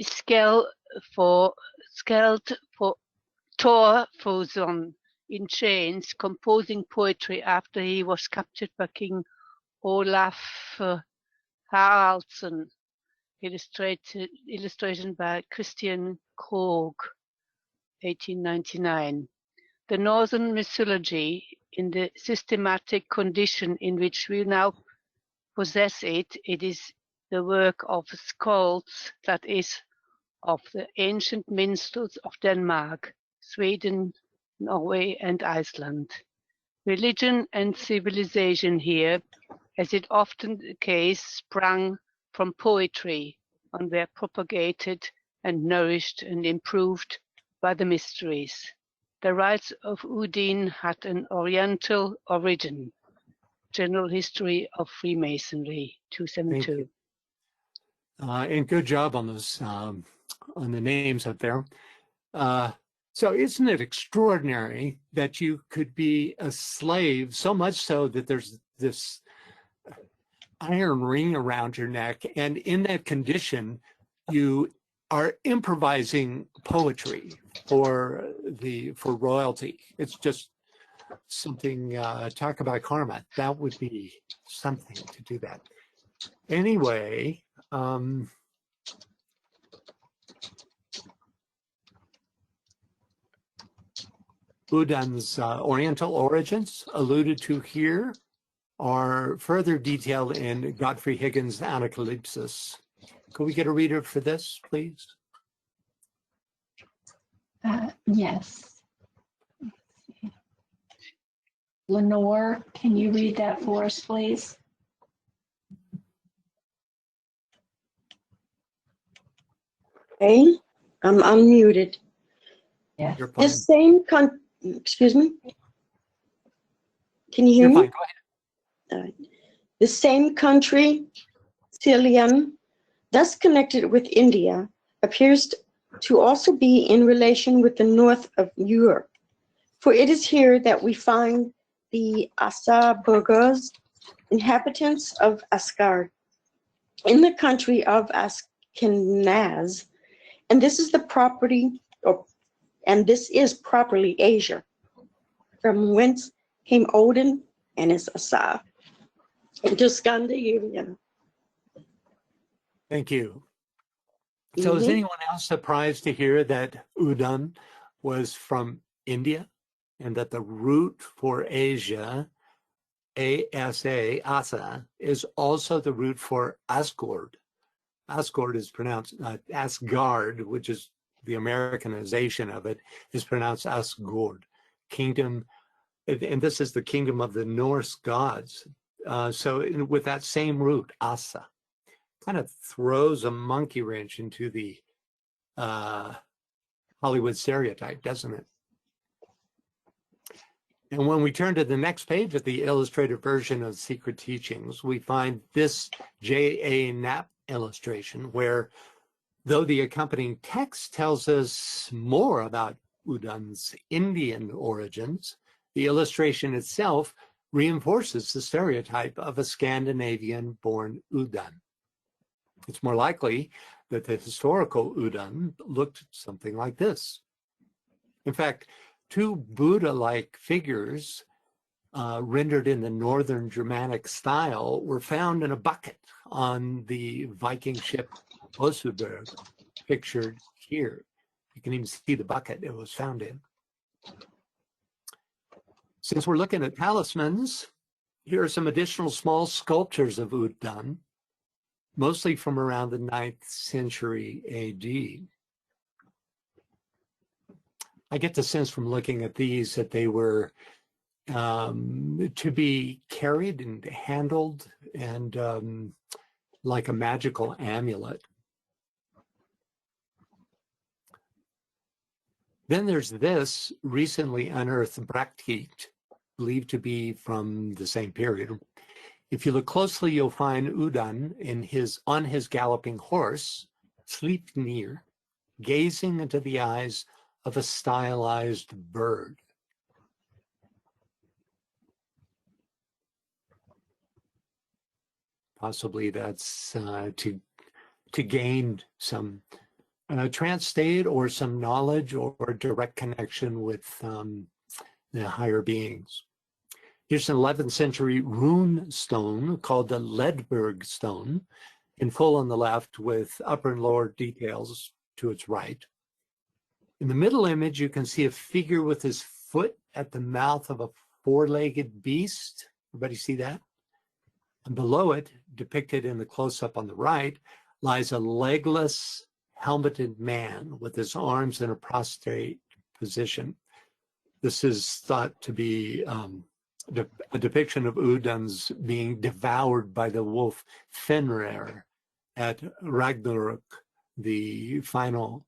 Speaker 13: Skaldtorfusson in chains, composing poetry after he was captured by King Olaf Haraldsson. Illustration by Christian Krogh, 1899. The Northern mythology, in the systematic condition in which we now possess it, it is the work of skalds, that is, of the ancient minstrels of Denmark, Sweden, Norway, and Iceland. Religion and civilization here, as is often the case, sprang from poetry and were propagated and nourished and improved by the mysteries. The rites of Udin had an Oriental origin. General History of Freemasonry, 272.
Speaker 2: And good job on those, on the names up there. So isn't it extraordinary that you could be a slave, so much so that there's this iron ring around your neck, and in that condition, you are improvising poetry for royalty. It's just something, talk about karma. That would be something to do that. Anyway, Udin's Oriental origins alluded to here are further detailed in Godfrey Higgins' Anacalypsis. Could we get a reader for this, please?
Speaker 3: Yes. Lenore, can you read that for us, please?
Speaker 14: Okay, I'm unmuted.
Speaker 3: Yes.
Speaker 2: You're fine.
Speaker 14: This same excuse me? Can you hear
Speaker 2: You're
Speaker 14: me?
Speaker 2: fine. Go ahead.
Speaker 14: All right. The same country, Ceylon, thus connected with India, appears to also be in relation with the north of Europe. For it is here that we find the Asa-Burgos, inhabitants of Asgard, in the country of Ashkenaz, and this is the property, and this is properly Asia, from whence came Odin and his Asa into Scandinavia.
Speaker 2: Thank you. So is anyone else surprised to hear that Udon was from India and that the root for Asia, Asa, is also the root for Asgard? Asgard is pronounced Asgard, which is the Americanization of it, is pronounced Asgard, kingdom, and this is the kingdom of the Norse gods. With that same root, Asa, kind of throws a monkey wrench into the Hollywood stereotype, doesn't it? And when we turn to the next page of the illustrated version of Secret Teachings, we find this J.A. Knapp illustration where, though the accompanying text tells us more about Udon's Indian origins, the illustration itself reinforces the stereotype of a Scandinavian-born Udon. It's more likely that the historical Udon looked something like this. In fact, two Buddha-like figures rendered in the Northern Germanic style were found in a bucket on the Viking ship Oseberg, pictured here. You can even see the bucket it was found in. Since we're looking at talismans, here are some additional small sculptures of Udon, mostly from around the 9th century AD. I get the sense from looking at these that they were to be carried and handled and like a magical amulet. Then there's this recently unearthed Braktit, believed to be from the same period. If you look closely, you'll find Udon on his galloping horse, Sleipnir, gazing into the eyes of a stylized bird. Possibly that's to gain some trance state or some knowledge or direct connection with the higher beings. Here's an 11th century rune stone called the Ledberg stone, in full on the left with upper and lower details to its right. In the middle image, you can see a figure with his foot at the mouth of a four-legged beast. Everybody see that? And below it, depicted in the close-up on the right, lies a legless, helmeted man with his arms in a prostrate position. This is thought to be a depiction of Udon's being devoured by the wolf Fenrir at Ragnarok, the final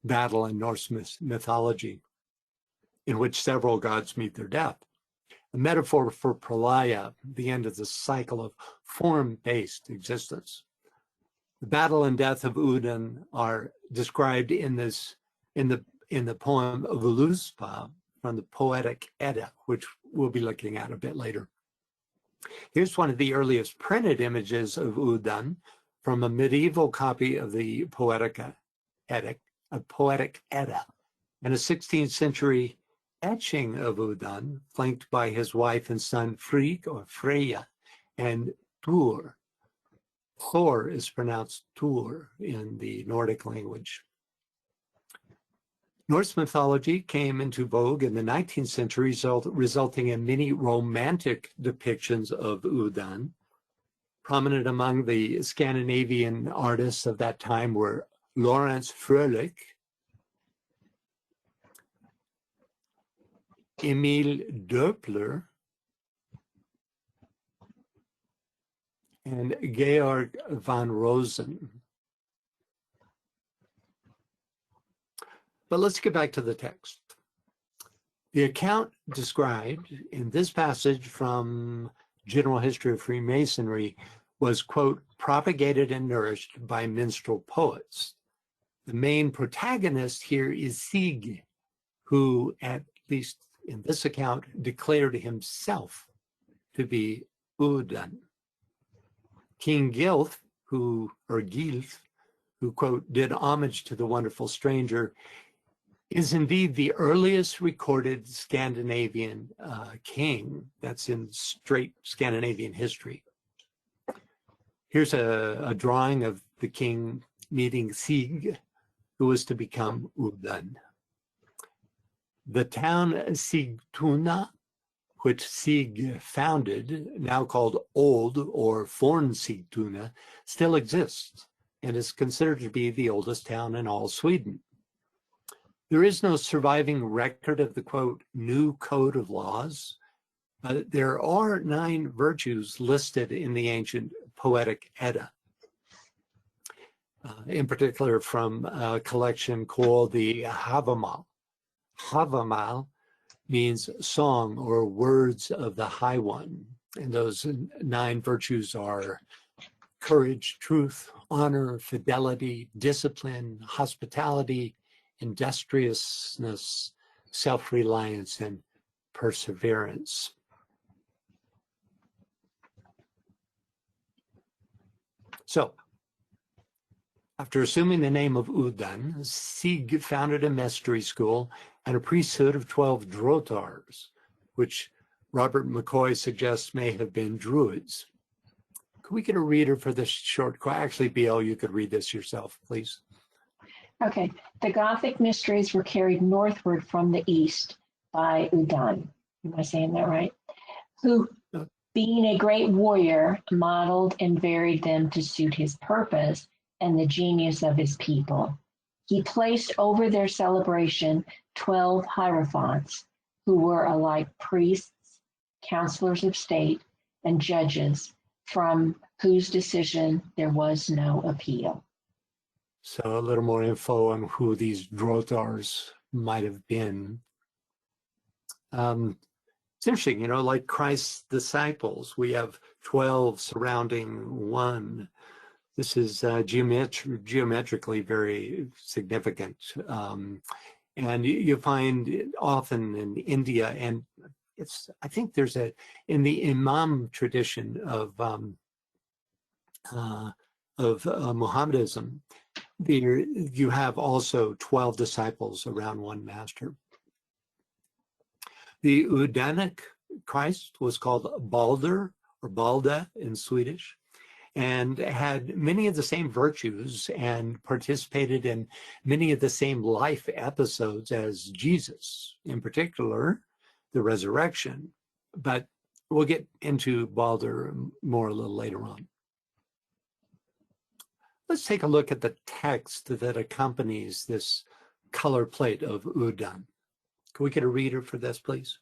Speaker 2: battle in Norse mythology, in which several gods meet their death. A metaphor for pralaya, the end of the cycle of form-based existence. The battle and death of Udon are described in the poem Voluspa from the Poetic Edda, which we'll be looking at a bit later. Here's one of the earliest printed images of Udon from a medieval copy of the Poetic Edda, and a 16th century etching of Udon, flanked by his wife and son Frigg or Freya and Tur. Thor is pronounced Tur in the Nordic language. Norse mythology came into vogue in the 19th century, resulting in many romantic depictions of Udon. Prominent among the Scandinavian artists of that time were Lawrence Frölich, Emil Doepler, and Georg van Rosen. But let's get back to the text. The account described in this passage from General History of Freemasonry was, quote, propagated and nourished by minstrel poets. The main protagonist here is Sig, who, at least in this account, declared himself to be Udan. King Gilf, who, quote, did homage to the wonderful stranger, is indeed the earliest recorded Scandinavian king that's in straight Scandinavian history. Here's a drawing of the king meeting Sig, who was to become Udan. The town Sigtuna, which Sig founded, now called Old or Fornsigtuna, still exists and is considered to be the oldest town in all Sweden. There is no surviving record of the, quote, new code of laws, but there are 9 virtues listed in the ancient poetic Edda, in particular from a collection called the Havamal. Havamal means song or words of the High One, and those 9 virtues are courage, truth, honor, fidelity, discipline, hospitality, industriousness, self-reliance, and perseverance. So, after assuming the name of Udan, Sig founded a mystery school and a priesthood of 12 drotars, which Robert McCoy suggests may have been druids. Could we get a reader for this short? Actually, BL, you could read this yourself, please.
Speaker 3: Okay. The Gothic mysteries were carried northward from the east by Udan. Am I saying that right? Who, being a great warrior, modeled and varied them to suit his purpose and the genius of his people. He placed over their celebration 12 hierophants, who were alike priests, counselors of state, and judges, from whose decision there was no appeal.
Speaker 2: So a little more info on who these drotars might have been. It's interesting, you know, like Christ's disciples, we have 12 surrounding 1. This is geometrically very significant. And you find it often in India, and I think there's in the Imam tradition of Mohammedanism, you have also 12 disciples around one master. The Odinic Christ was called Balder or Balda in Swedish, and had many of the same virtues and participated in many of the same life episodes as Jesus, in particular, the resurrection. But we'll get into Balder more a little later on. Let's take a look at the text that accompanies this color plate of Udan. Can we get a reader for this, please?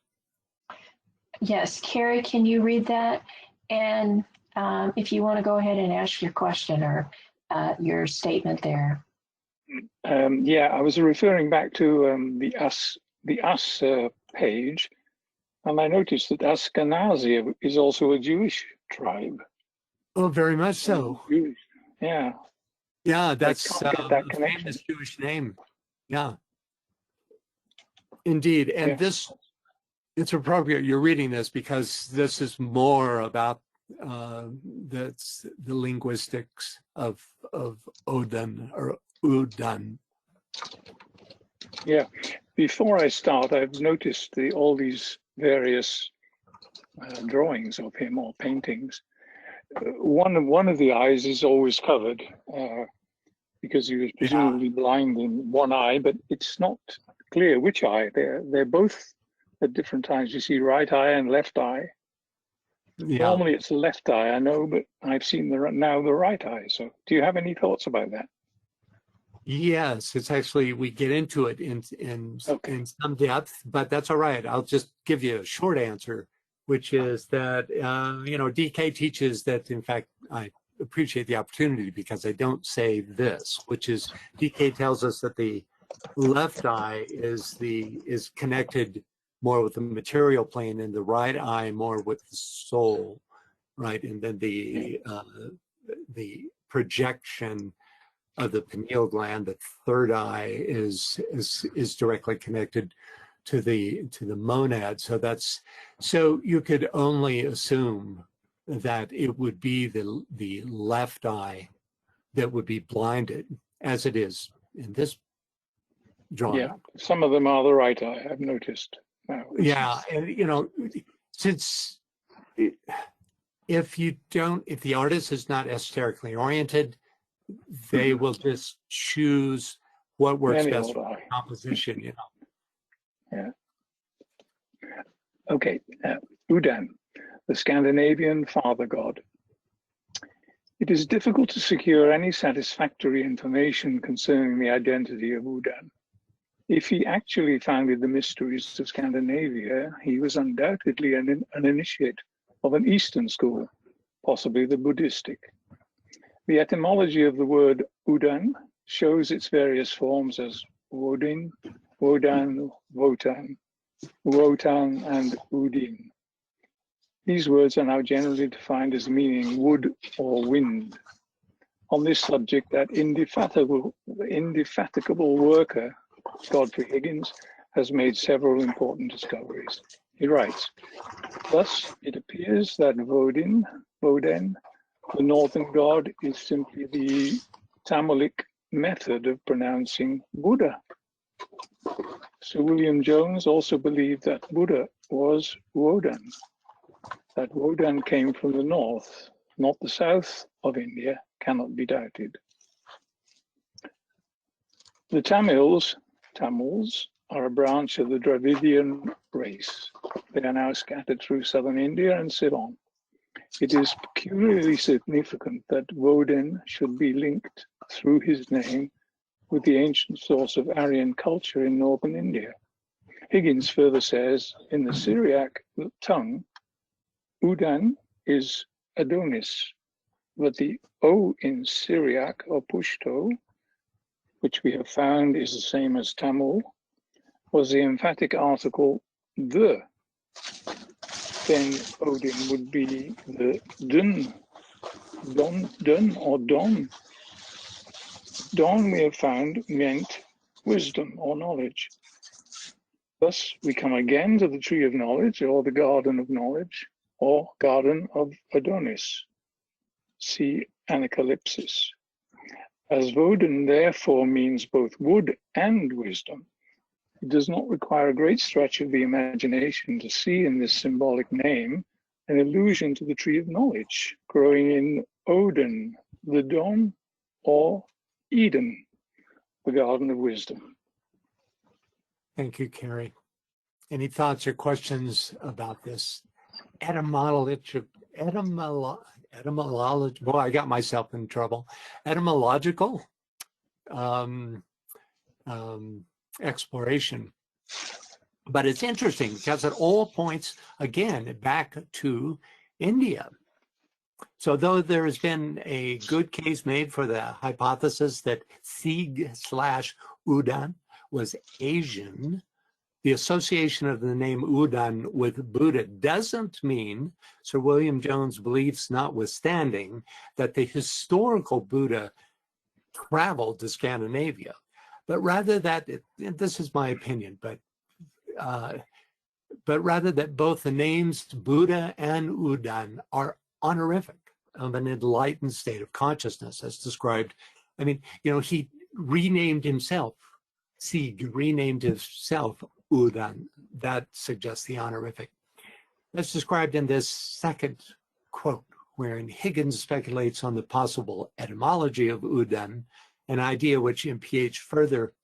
Speaker 3: Yes, Carrie, can you read that? And if you want to go ahead and ask your question or your statement there.
Speaker 8: Yeah, I was referring back to the Us page, and I noticed that Ashkenazi is also a Jewish tribe.
Speaker 2: Oh, very much so.
Speaker 8: Jewish. Yeah.
Speaker 2: Yeah, that's
Speaker 8: that
Speaker 2: a famous Jewish name. Yeah, indeed. And this, it's appropriate you're reading this because this is more about the linguistics of Odin or Udan.
Speaker 8: Yeah. Before I start, I've noticed all these various drawings of him or paintings. One of the eyes is always covered because he was presumably blind in one eye, but it's not clear which eye. They're both at different times. You see right eye and left eye. Yeah. Normally it's the left eye, I know, but I've seen now the right eye. So do you have any thoughts about that?
Speaker 2: Yes, it's actually, we get into it in some depth, but that's all right. I'll just give you a short answer, which is that, DK teaches that, in fact, I appreciate the opportunity because I don't say this, which is DK tells us that the left eye is connected more with the material plane and the right eye more with the soul, right? And then the projection of the pineal gland, the third eye, is directly connected to the monad. So you could only assume that it would be the left eye that would be blinded, as it is in this drawing.
Speaker 8: Yeah, some of them are the right eye, I've noticed now.
Speaker 2: Yeah, and you know, since if the artist is not esoterically oriented, they will just choose what works
Speaker 8: Any
Speaker 2: best
Speaker 8: old
Speaker 2: for
Speaker 8: eye.
Speaker 2: composition, you know.
Speaker 8: Yeah. Okay, Udan, the Scandinavian father god. It is difficult to secure any satisfactory information concerning the identity of Udan. If he actually founded the mysteries of Scandinavia, he was undoubtedly an initiate of an Eastern school, possibly the Buddhistic. The etymology of the word Udan shows its various forms as Wodin, Wodan, Wotan, Wotan, and Udin. These words are now generally defined as meaning wood or wind. On this subject, that indefatigable worker, Godfrey Higgins, has made several important discoveries. He writes, thus it appears that Woden, the northern god, is simply the Tamilic method of pronouncing Buddha. Sir William Jones also believed that Buddha was Wodan, that Wodan came from the north, not the south of India, cannot be doubted. The Tamils are a branch of the Dravidian race. They are now scattered through southern India and Ceylon. It is peculiarly significant that Woden should be linked through his name with the ancient source of Aryan culture in northern India. Higgins further says, in the Syriac tongue, Udan is Adonis, but the O in Syriac or Pushto, which we have found is the same as Tamil, was the emphatic article the. Then Odin would be the Dun or Don. Don, we have found, meant wisdom or knowledge. Thus, we come again to the tree of knowledge, or the garden of knowledge, or garden of Adonis. See Anacalypsis. As Woden therefore means both wood and wisdom, it does not require a great stretch of the imagination to see in this symbolic name an allusion to the tree of knowledge growing in Odin, the Don, or Eden, the garden of wisdom.
Speaker 2: Thank you, Carrie. Any thoughts or questions about this etymology? Boy, I got myself in trouble. Etymological exploration. But it's interesting because it all points again back to India. So though there has been a good case made for the hypothesis that Sig/Udan was Asian, the association of the name Udan with Buddha doesn't mean, Sir William Jones' beliefs notwithstanding, that the historical Buddha traveled to Scandinavia, but rather that, this is my opinion, but rather that both the names Buddha and Udan are honorific of an enlightened state of consciousness as described. I mean, you know, he renamed himself, Sig renamed himself Udan. That suggests the honorific. That's described in this second quote, wherein Higgins speculates on the possible etymology of Udan, an idea which MPH further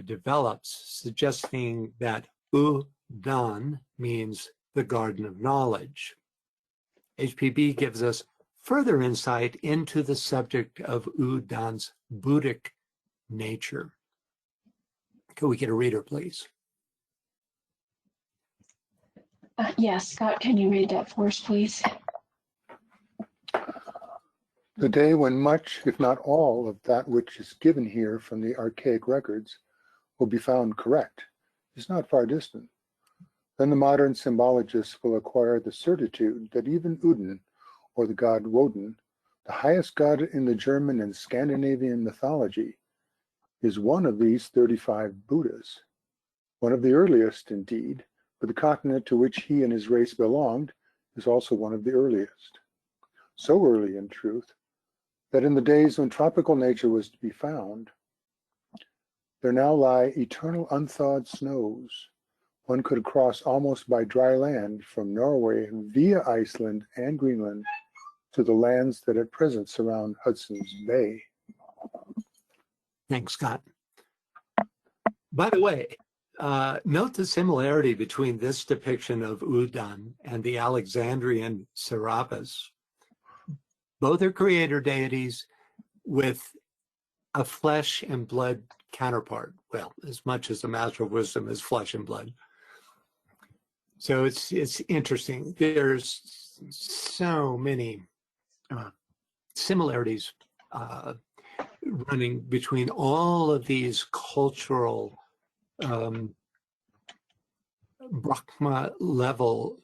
Speaker 2: develops, suggesting that Udan means the garden of knowledge. HPB gives us further insight into the subject of Udan's Buddhic nature. Can we get a reader, please?
Speaker 3: Yes, Scott, can you read that for us, please?
Speaker 12: The day when much, if not all, of that which is given here from the archaic records will be found correct is not far distant. Then the modern symbologists will acquire the certitude that even Odin, or the god Woden, the highest god in the German and Scandinavian mythology, is one of these 35 Buddhas. One of the earliest, indeed, but the continent to which he and his race belonged is also one of the earliest. So early, in truth, that in the days when tropical nature was to be found, there now lie eternal unthawed snows. One could cross almost by dry land from Norway via Iceland and Greenland to the lands that at present surround Hudson's Bay.
Speaker 2: Thanks, Scott. By the way, note the similarity between this depiction of Udon and the Alexandrian Serapis. Both are creator deities with a flesh and blood counterpart. Well, as much as the Master of Wisdom is flesh and blood. So it's interesting. There's so many similarities running between all of these cultural Brahma level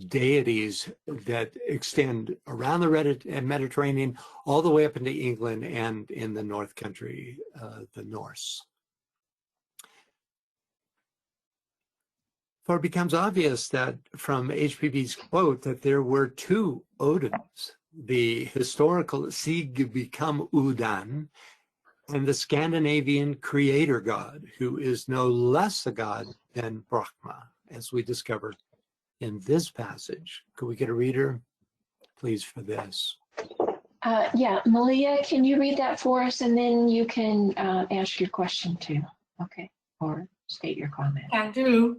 Speaker 2: deities that extend around the Mediterranean, all the way up into England and in the North Country, the Norse. For it becomes obvious that from HPB's quote that there were two Odins, the historical Sig become Udan, and the Scandinavian creator god, who is no less a god than Brahma, as we discovered in this passage. Could we get a reader, please, for this?
Speaker 3: Yeah, Malia, can you read that for us, and then you can ask your question too, okay, or state your comment.
Speaker 9: Can do.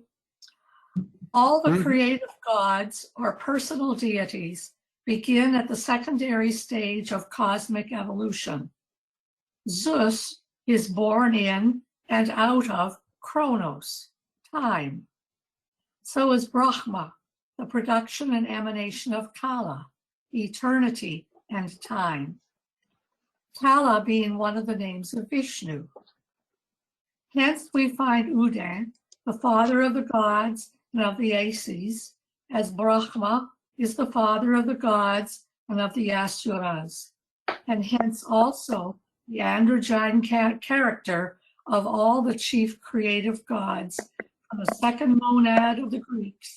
Speaker 9: All the creative gods or personal deities begin at the secondary stage of cosmic evolution. Zeus is born in and out of Chronos, time. So is Brahma, the production and emanation of Kala, eternity and time. Kala being one of the names of Vishnu. Hence we find Udin, the father of the gods and of the Ases, as Brahma is the father of the gods and of the Asuras, and hence also the androgyne character of all the chief creative gods, from the second monad of the Greeks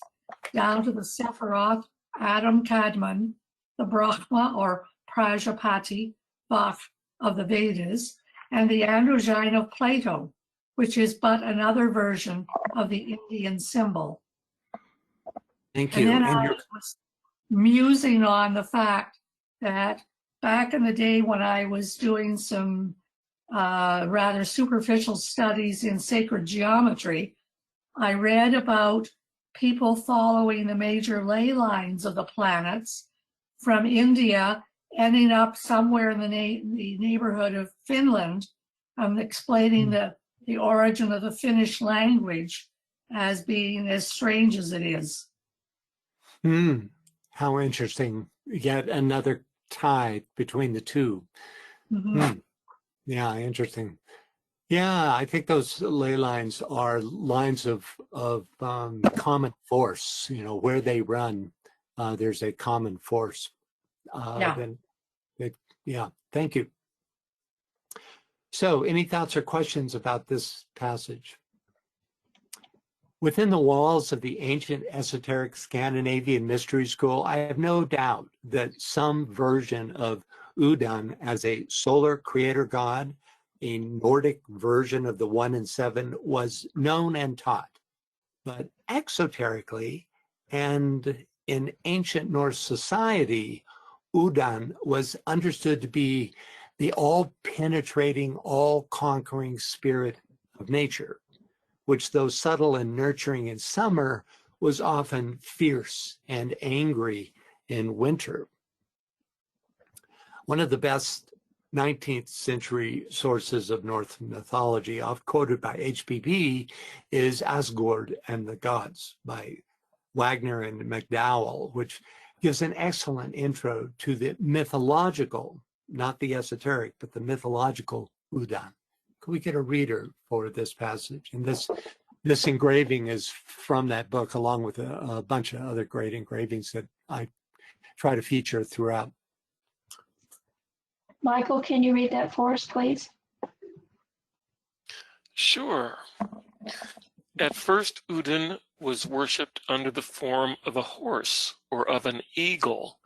Speaker 9: down to the Sephiroth, Adam Kadmon, the Brahma or Prajapati, Vak of the Vedas, and the androgyne of Plato, which is but another version of the Indian symbol.
Speaker 2: Thank you.
Speaker 9: And then I was musing on the fact that back in the day when I was doing some rather superficial studies in sacred geometry, I read about people following the major ley lines of the planets from India, ending up somewhere in the neighborhood of Finland, explaining the origin of the Finnish language as being as strange as it is.
Speaker 2: How interesting. Yet another tie between the two. Yeah, interesting. Yeah, I think those ley lines are lines of common force, you know, where they run, there's a common force. Yeah, thank you. So any thoughts or questions about this passage? Within the walls of the ancient esoteric Scandinavian mystery school, I have no doubt that some version of Udon as a solar creator god, a Nordic version of the 1 and 7, was known and taught. But exoterically and in ancient Norse society, Udon was understood to be the all-penetrating, all-conquering spirit of nature, which, though subtle and nurturing in summer, was often fierce and angry in winter. One of the best 19th century sources of Norse mythology, oft quoted by HPB, is Asgard and the Gods by Wagner and MacDowell, which gives an excellent intro to the mythological, not the esoteric, but the mythological Udan. Could we get a reader for this passage? And this engraving is from that book, along with a bunch of other great engravings that I try to feature throughout.
Speaker 3: Michael, can you read that for us, please?
Speaker 15: Sure. At first, Udin was worshipped under the form of a horse or of an eagle,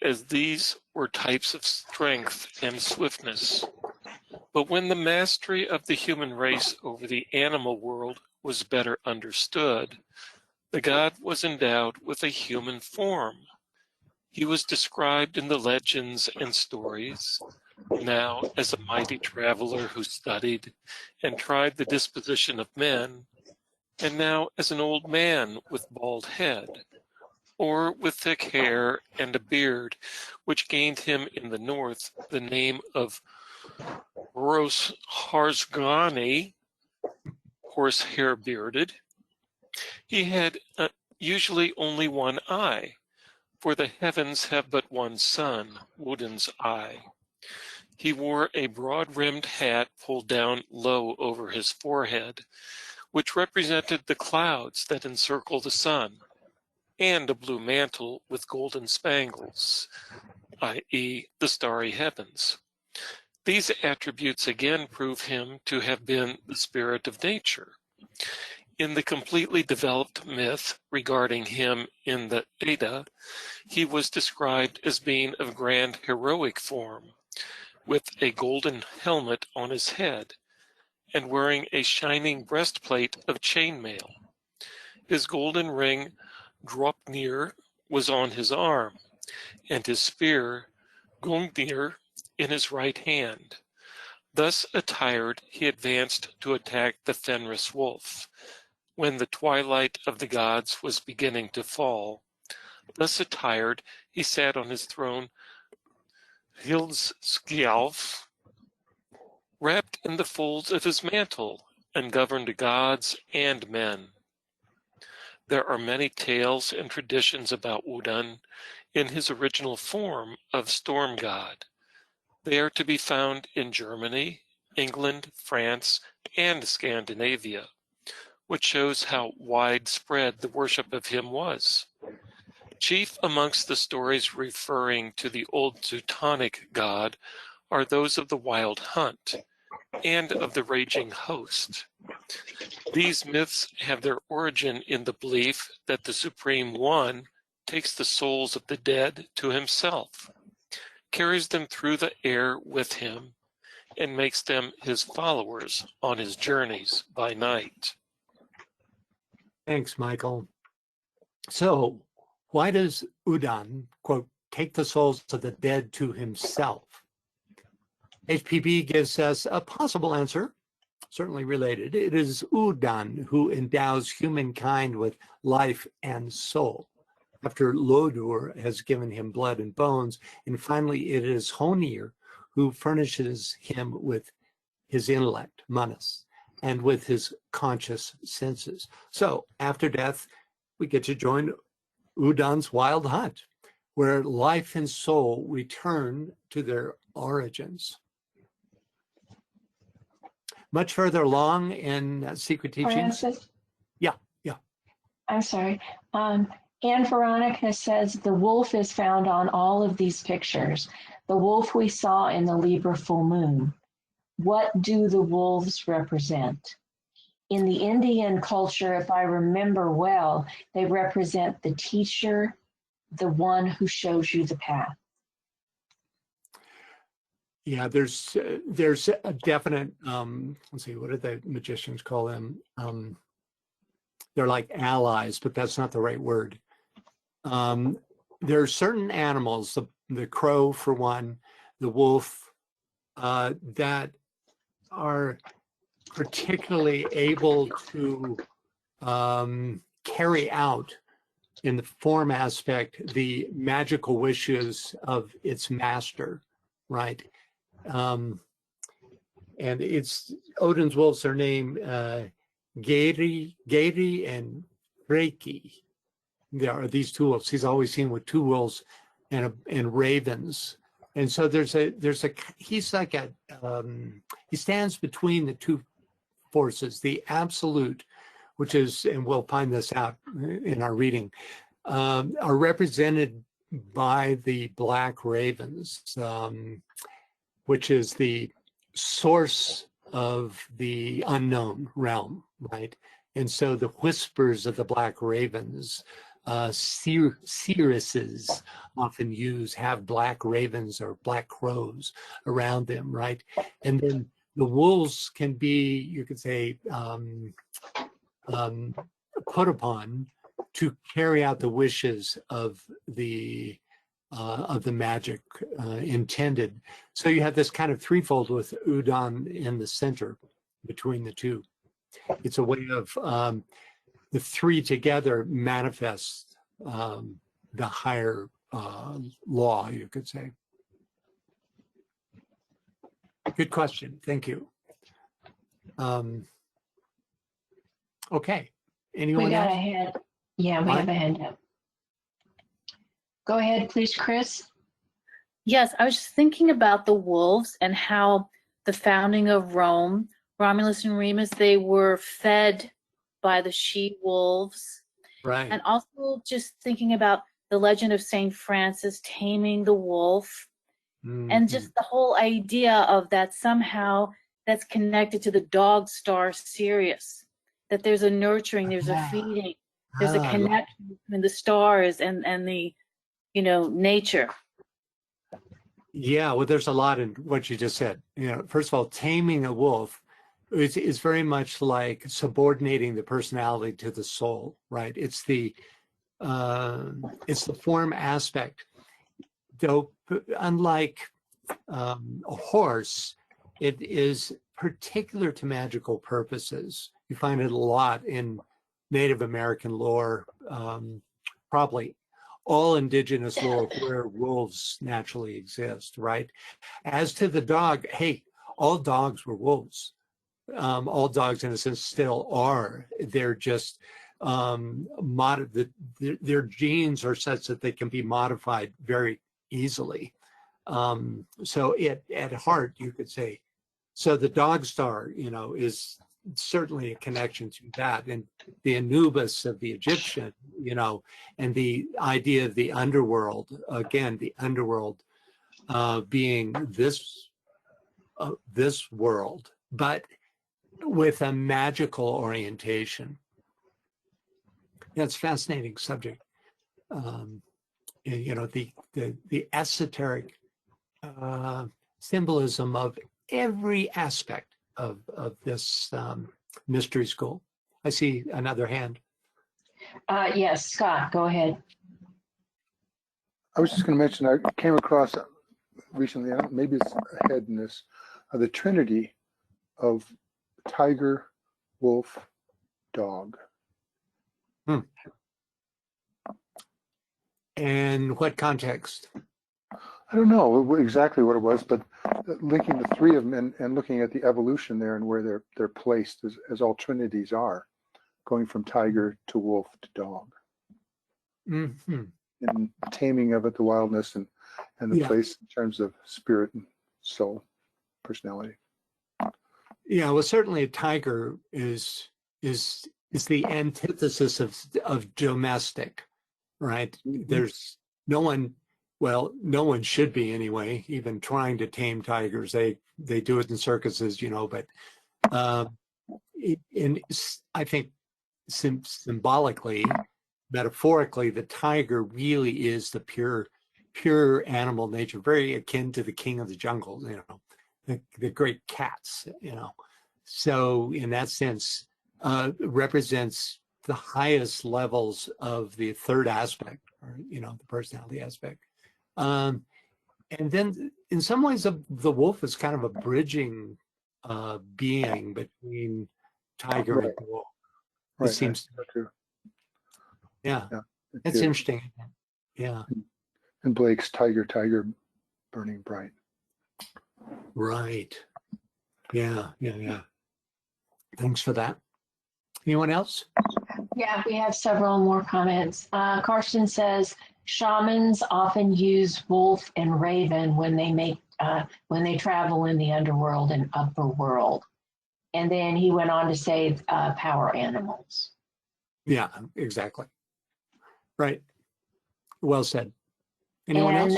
Speaker 15: as these were types of strength and swiftness. But when the mastery of the human race over the animal world was better understood, the god was endowed with a human form. He was described in the legends and stories, now as a mighty traveler who studied and tried the disposition of men, and now as an old man with bald head, or with thick hair and a beard, which gained him in the north the name of Harsgani, horsehair bearded. He had usually only one eye, for the heavens have but one sun, Woden's eye. He wore a broad-rimmed hat pulled down low over his forehead, which represented the clouds that encircle the sun, and a blue mantle with golden spangles, i.e., the starry heavens. These attributes again prove him to have been the spirit of nature. In the completely developed myth regarding him in the Edda, he was described as being of grand heroic form, with a golden helmet on his head, and wearing a shining breastplate of chainmail. His golden ring, Dropnir, was on his arm, and his spear, Gungnir, in his right hand. Thus attired, he advanced to attack the Fenris wolf, when the twilight of the gods was beginning to fall. Thus attired, he sat on his throne, Hildskjalf, wrapped in the folds of his mantle, and governed gods and men. There are many tales and traditions about Wodan in his original form of storm god. They are to be found in Germany, England, France, and Scandinavia, which shows how widespread the worship of him was. Chief amongst the stories referring to the old Teutonic god are those of the wild hunt and of the raging host. These myths have their origin in the belief that the Supreme One takes the souls of the dead to himself, carries them through the air with him, and makes them his followers on his journeys by night.
Speaker 2: Thanks, Michael. So, why does Udan, quote, take the souls of the dead to himself? HPB gives us a possible answer, certainly related. It is Udan who endows humankind with life and soul, after Lodur has given him blood and bones, and finally it is Honir who furnishes him with his intellect, manas, and with his conscious senses. So after death, we get to join Udan's wild hunt, where life and soul return to their origins. Much further along in Secret Teachings.
Speaker 3: Francis?
Speaker 2: Yeah.
Speaker 3: I'm sorry. Anne Veronica says the wolf is found on all of these pictures. The wolf we saw in the Libra full moon. What do the wolves represent? In the Indian culture, if I remember well, they represent the teacher, the one who shows you the path.
Speaker 2: Yeah, there's a definite, let's see, what do the magicians call them? They're like allies, but that's not the right word. There are certain animals, the crow for one, the wolf, that are particularly able to carry out in the form aspect the magical wishes of its master, right? And it's Odin's wolves are named Geiri and Freki. there are these two wolves. He's always seen with two wolves and ravens. And so he's like he stands between the two forces, the absolute, which is, and we'll find this out in our reading, are represented by the black ravens, which is the source of the unknown realm, right? And so the whispers of the black ravens, seeresses often have black ravens or black crows around them, right? And then the wolves can be, you could say, put upon to carry out the wishes of the magic intended. So you have this kind of threefold with Udon in the center between the two. It's a way of the three together manifest the higher law, you could say. Good question. Thank you. Okay. Anyone
Speaker 3: We got
Speaker 2: else?
Speaker 3: a hand. Yeah, we have a hand up. Go ahead, please, Chris.
Speaker 16: Yes, I was just thinking about the wolves and how the founding of Rome, Romulus and Remus, they were fed by the she-wolves.
Speaker 2: Right.
Speaker 16: And also just thinking about the legend of St. Francis taming the wolf, and just the whole idea of that somehow that's connected to the dog star Sirius, that there's a nurturing, there's a feeding, there's a connection between the stars and the, nature.
Speaker 2: Yeah, well, there's a lot in what you just said. First of all, taming a wolf is very much like subordinating the personality to the soul, right? It's the form aspect. Though, unlike a horse, it is particular to magical purposes. You find it a lot in Native American lore, probably all indigenous lore where wolves naturally exist, right? As to the dog, hey, all dogs were wolves. All dogs, in a sense, still are. They're just their genes are such that they can be modified very easily. So at heart, you could say, so the dog star, is certainly a connection to that, and the Anubis of the Egyptian, and the idea of the underworld, again, the underworld being this world, but with a magical orientation. That's a fascinating subject. The esoteric symbolism of every aspect of this mystery school. I see another hand.
Speaker 3: Yes, Scott, go ahead.
Speaker 12: I was just going to mention, I came across recently, maybe it's ahead in this, the trinity of tiger, wolf, dog.
Speaker 2: And what context?
Speaker 12: I don't know exactly what it was, but linking the three of them and looking at the evolution there and where they're placed as all trinities are, going from tiger to wolf to dog.
Speaker 2: Mm-hmm.
Speaker 12: And the taming of it, the wildness, and the place in terms of spirit and soul, personality.
Speaker 2: Yeah, well, certainly a tiger is the antithesis of domestic, right? Mm-hmm. There's no one should be anyway, even trying to tame tigers. They do it in circuses, but I think symbolically, metaphorically, the tiger really is the pure animal nature, very akin to the king of the jungle, the great cats, So in that sense, represents the highest levels of the third aspect, or the personality aspect. And then in some ways, the wolf is kind of a bridging being between tiger and wolf.
Speaker 12: Right.
Speaker 2: It seems
Speaker 12: true.
Speaker 2: Yeah, that's interesting. Yeah.
Speaker 12: And Blake's tiger burning bright.
Speaker 2: Right. Yeah. Thanks for that. Anyone else?
Speaker 3: Yeah, we have several more comments. Karsten says shamans often use wolf and raven when they travel in the underworld and upper world. And then he went on to say power animals.
Speaker 2: Yeah, exactly. Right. Well said. Anyone else?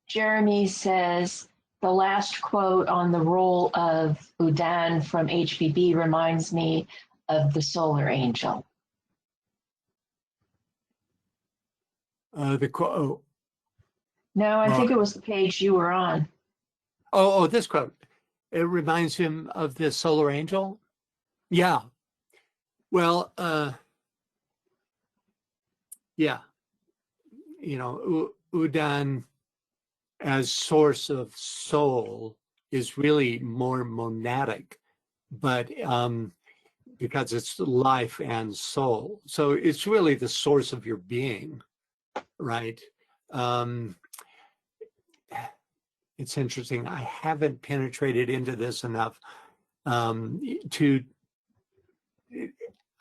Speaker 3: Jeremy says the last quote on the role of Udan from HBB reminds me of the solar angel.
Speaker 2: The quote.
Speaker 3: No, I think it was the page you were on.
Speaker 2: Oh, this quote. It reminds him of the solar angel. Yeah. Well, yeah. You know, Udan as source of soul is really more monadic, but because it's life and soul. So it's really the source of your being, right? It's interesting. I haven't penetrated into this enough to,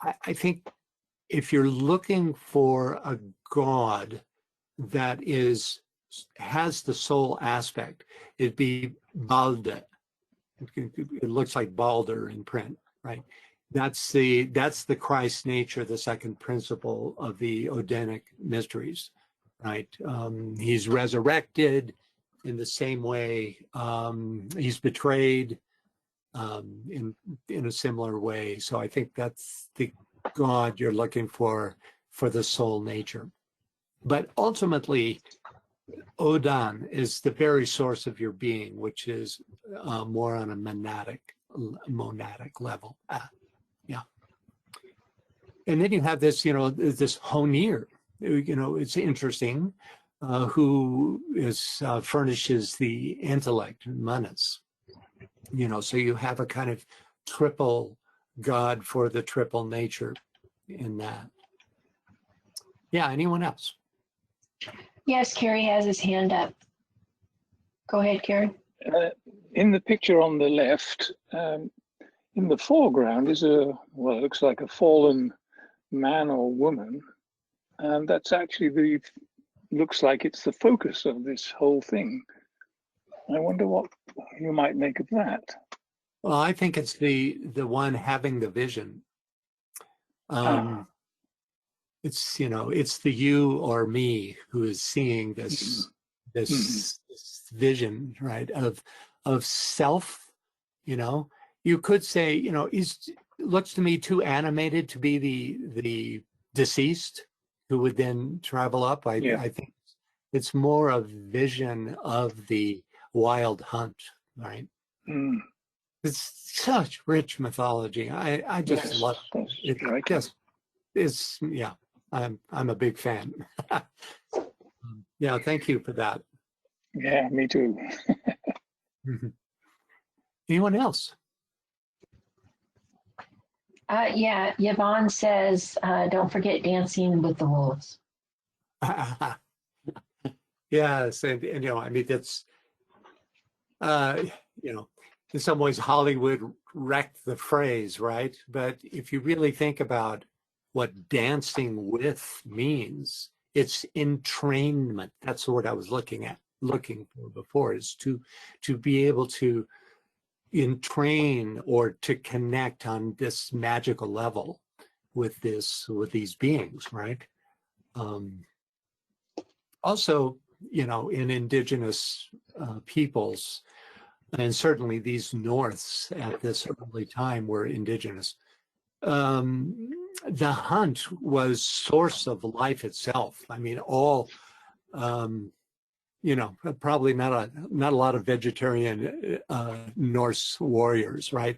Speaker 2: I think if you're looking for a God that has the soul aspect, it'd be Balde. It looks like Balder in print, right? That's the Christ nature, the second principle of the Odinic Mysteries, right? He's resurrected in the same way. He's betrayed in a similar way. So I think that's the God you're looking for the soul nature. But ultimately, Odan is the very source of your being, which is more on a monadic level. Yeah. And then you have this, this Honir, it's interesting, who furnishes the intellect, manas. So you have a kind of triple God for the triple nature in that. Yeah, anyone else?
Speaker 3: Yes, Kerry has his hand up. Go ahead, Kerry.
Speaker 8: In the picture on the left, in the foreground is it looks like a fallen man or woman. And that's actually looks like it's the focus of this whole thing. I wonder what you might make of that.
Speaker 2: Well, I think it's the one having the vision. It's it's the you or me who is seeing this vision, right, of self. You could say he's looks to me too animated to be the deceased who would then travel up. I think it's more a vision of the wild hunt, right? It's such rich mythology. I just love it. I'm a big fan. Yeah, thank you for that.
Speaker 8: Yeah, me too.
Speaker 2: Anyone else?
Speaker 3: Yvonne says, don't forget Dancing with the Wolves.
Speaker 2: Yes, and I mean, that's in some ways Hollywood wrecked the phrase, right? But if you really think about what dancing with means, it's entrainment. That's the word I was looking for before, is to be able to entrain or to connect on this magical level with these beings, right? Also, in indigenous peoples, and certainly these Norths at this early time were indigenous. The hunt was source of life itself. I mean, all, probably not a lot of vegetarian Norse warriors, right?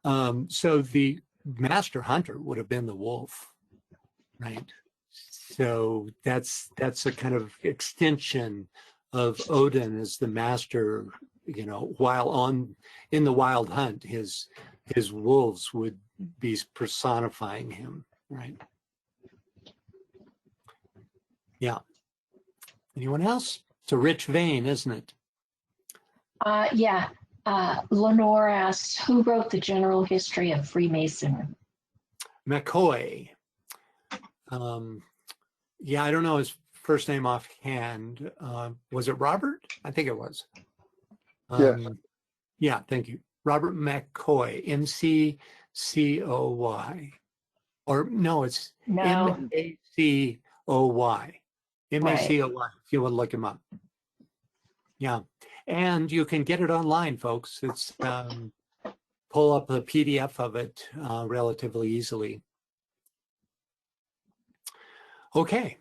Speaker 2: So the master hunter would have been the wolf, right? So that's a kind of extension of Odin as the master. While in the wild hunt, his wolves would be personifying him, right? Yeah. Anyone else? It's a rich vein, isn't it?
Speaker 3: Lenore asks, who wrote the general history of Freemasonry?
Speaker 2: McCoy. Yeah, I don't know his first name offhand. Was it Robert? I think it was.
Speaker 12: Yes.
Speaker 2: Yeah, thank you. Robert McCoy, McCoy. Or no, it's
Speaker 3: No.
Speaker 2: MACOY. MACOY, if you want to look him up. Yeah, and you can get it online, folks. It's pull up the PDF of it relatively easily. Okay.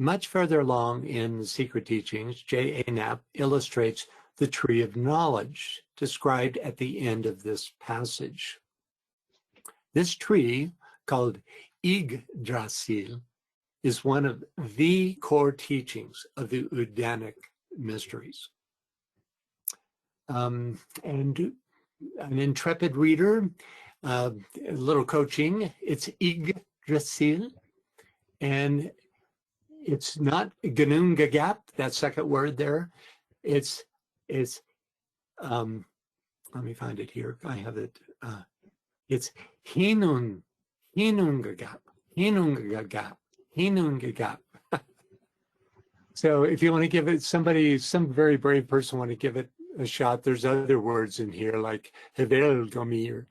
Speaker 2: Much further along in the Secret Teachings, J.A. Knapp illustrates the tree of knowledge described at the end of this passage. This tree, called Yggdrasil, is one of the core teachings of the Odinic Mysteries. And an intrepid reader, a little coaching, it's Yggdrasil, and it's not Gnungagap, that second word there. It's let me find it here. I have it. It's Hinungagap. So if you want to give it some very brave person want to give it a shot, there's other words in here like Hevelgomir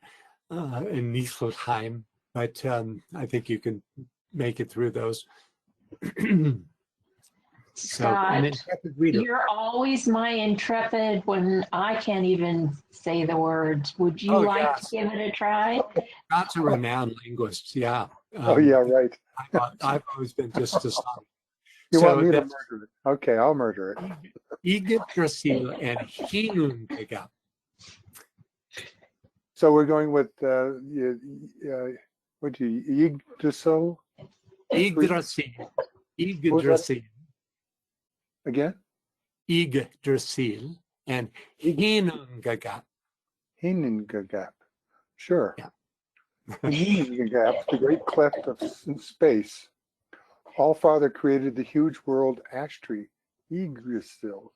Speaker 2: and Niflheim, but I think you can make it through those.
Speaker 3: Scott, you're always my intrepid when I can't even say the words. Would you like to give it a try?
Speaker 2: Scott's a renowned linguist, yeah.
Speaker 12: Oh, yeah, right.
Speaker 2: I've always been just astonished.
Speaker 12: You want me to murder it? Okay, I'll murder it.
Speaker 2: Yggdrasil and Hinungagap.
Speaker 12: So we're going with what do you Yggdrasil?
Speaker 2: Yggdrasil.
Speaker 12: Again?
Speaker 2: Yggdrasil and Hinungagap.
Speaker 12: Hinungagap. Sure.
Speaker 2: Yeah.
Speaker 12: Hinungagap, the great cleft of space. All-Father created the huge world ash tree, Yggdrasil,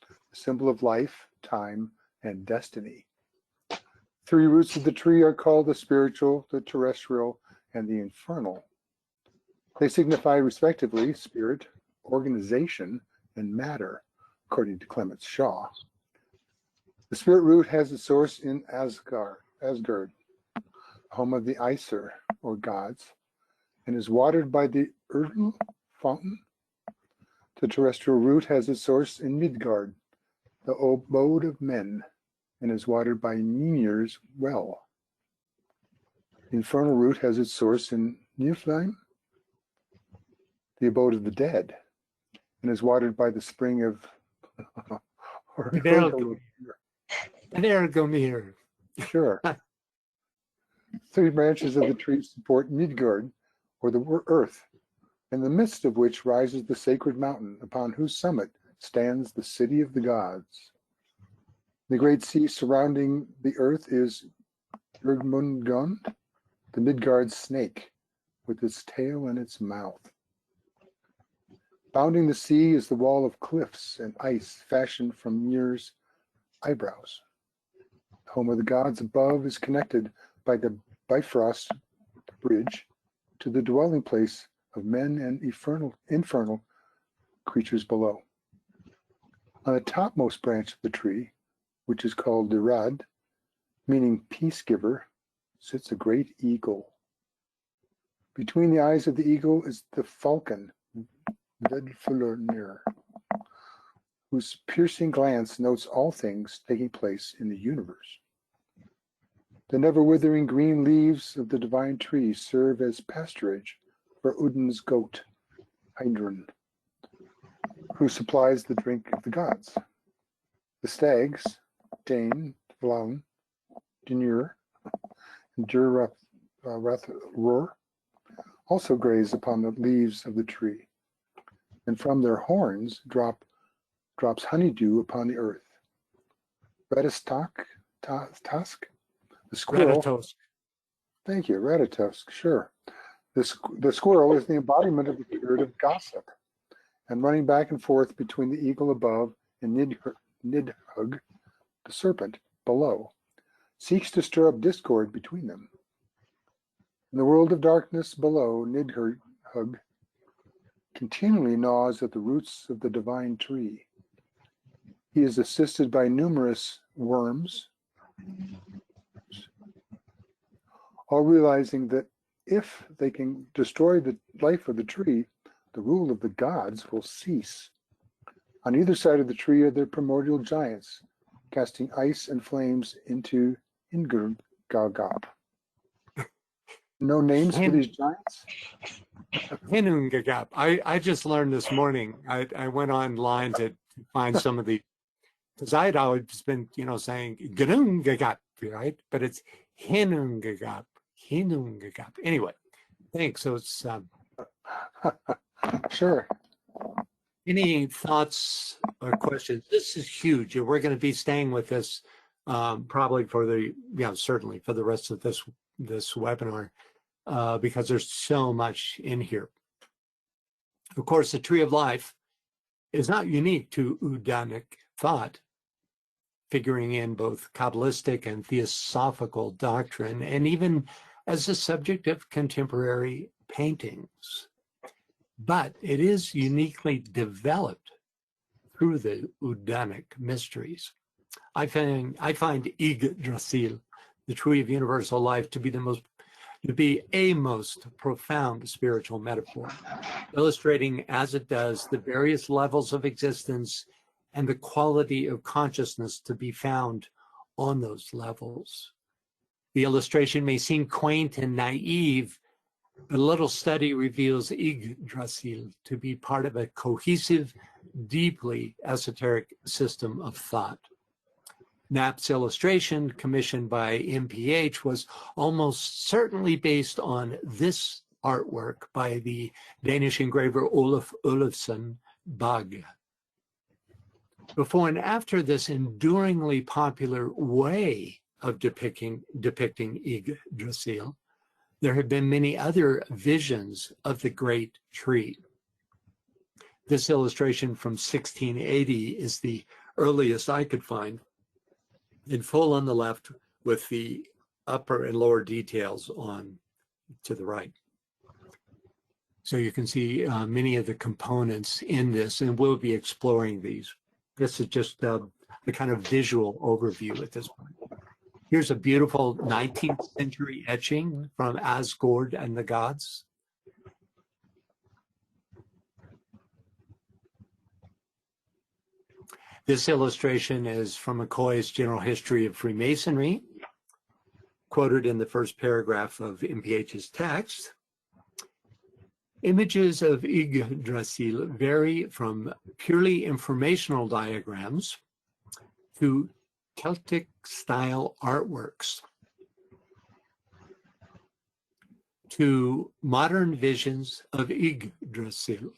Speaker 12: the symbol of life, time, and destiny. 3 roots of the tree are called the spiritual, the terrestrial, and the infernal. They signify respectively spirit, organization, and matter, according to Clement Shaw. The spirit root has its source in Asgard, home of the Aesir, or gods, and is watered by the Urdl fountain. The terrestrial root has its source in Midgard, the abode of men, and is watered by Mimir's well. The infernal root has its source in Niflheim, the abode of the dead, and is watered by the spring of
Speaker 2: Vergomir.
Speaker 12: Sure. 3 branches of the tree support Midgard, or the earth, in the midst of which rises the sacred mountain, upon whose summit stands the city of the gods. The great sea surrounding the earth is Jörmungand, the Midgard snake, with its tail and its mouth. Bounding the sea is the wall of cliffs and ice fashioned from Mir's eyebrows. The home of the gods above is connected by the Bifrost bridge to the dwelling place of men and infernal creatures below. On the topmost branch of the tree, which is called Dirad, meaning peace giver, sits a great eagle. Between the eyes of the eagle is the falcon, Vedfulnir, whose piercing glance notes all things taking place in the universe. The never-withering green leaves of the divine tree serve as pasturage for Odin's goat, Heidrun, who supplies the drink of the gods. The stags, Dane, Vlaun, Dinur, and Jurrathroar, also graze upon the leaves of the tree, and from their horns drops honeydew upon the earth. Ratatosk, the squirrel.
Speaker 2: Ratatosk.
Speaker 12: Thank you, Ratatosk, sure. The squirrel is the embodiment of the spirit of gossip, and running back and forth between the eagle above and Nidhugg, the serpent, below, seeks to stir up discord between them. In the world of darkness below, Nidhug continually gnaws at the roots of the divine tree. He is assisted by numerous worms, all realizing that if they can destroy the life of the tree, the rule of the gods will cease. On either side of the tree are the primordial giants, casting ice and flames into Ingurgagap. No names for these giants?
Speaker 2: Hinungagap. I just learned this morning. I went online to find some of the, because I had always been, saying Gnungagap, right? But it's Hinungagap. Hinungagap. Anyway, thanks. So it's
Speaker 12: sure.
Speaker 2: Any thoughts or questions? This is huge. And we're going to be staying with this probably for the, certainly for the rest of this webinar because there's so much in here. Of course, the tree of life is not unique to Udanic thought, figuring in both Kabbalistic and theosophical doctrine, and even as a subject of contemporary paintings. But it is uniquely developed through the Odinic Mysteries. I find Yggdrasil, the tree of universal life, to be a most profound spiritual metaphor, illustrating as it does the various levels of existence and the quality of consciousness to be found on those levels. The illustration may seem quaint and naive, but a little study reveals Yggdrasil to be part of a cohesive, deeply esoteric system of thought. Knapp's illustration, commissioned by MPH, was almost certainly based on this artwork by the Danish engraver Oluf Olufsen Bagge. Before and after this enduringly popular way of depicting Yggdrasil, there have been many other visions of the great tree. This illustration from 1680 is the earliest I could find, in full on the left with the upper and lower details on to the right. So you can see many of the components in this, and we'll be exploring these. This is just the kind of visual overview at this point. Here's a beautiful 19th century etching from Asgård and the Gods. This illustration is from McCoy's General History of Freemasonry, quoted in the first paragraph of MPH's text. Images of Yggdrasil vary from purely informational diagrams to Celtic-style artworks, to modern visions of Yggdrasil.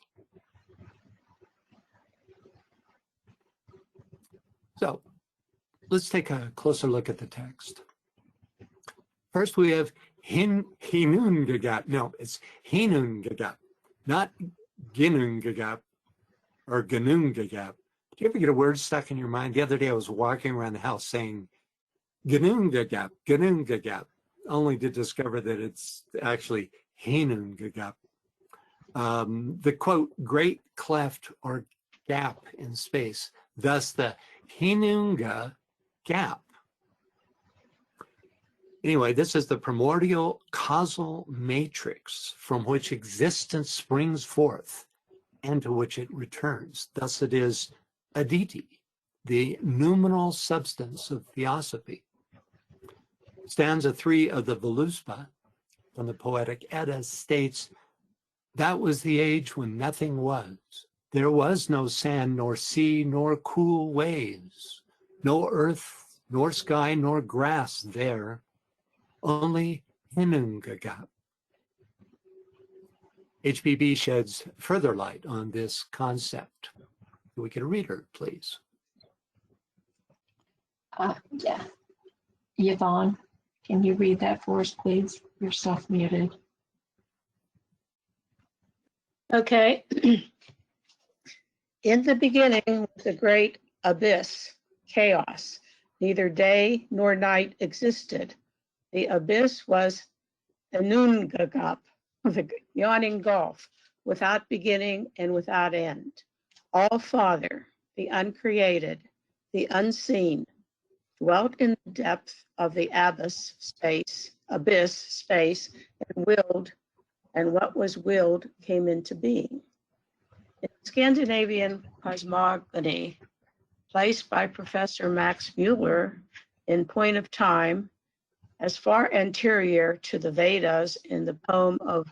Speaker 2: So let's take a closer look at the text. First, we have Hinungagap. No, it's Hinungagap, not Ginungagap or Gnungagap. Do you ever get a word stuck in your mind? The other day I was walking around the house saying Gnungagap, Gnungagap, only to discover that it's actually Hinungagap. The quote, great cleft or gap in space, thus the Hinunga gap. Anyway, this is the primordial causal matrix from which existence springs forth and to which it returns. Thus it is Aditi, the noumenal substance of theosophy. Stanza 3 of the Voluspa from the Poetic Edda states, that was the age when nothing was. There was no sand, nor sea, nor cool waves, no earth, nor sky, nor grass there, only Hinungagap. HPB sheds further light on this concept. Can we get a reader, please?
Speaker 3: Yeah. Yvonne, can you read that for us, please? You're self-muted.
Speaker 5: Okay. In the beginning was the great abyss, chaos. Neither day nor night existed. The abyss was Anungagap, the yawning gulf, without beginning and without end. All Father, the uncreated, the unseen, dwelt in the depth of the abyss space, and willed, and what was willed came into being. In Scandinavian cosmogony, placed by Professor Max Mueller in point of time, as far anterior to the Vedas in the poem of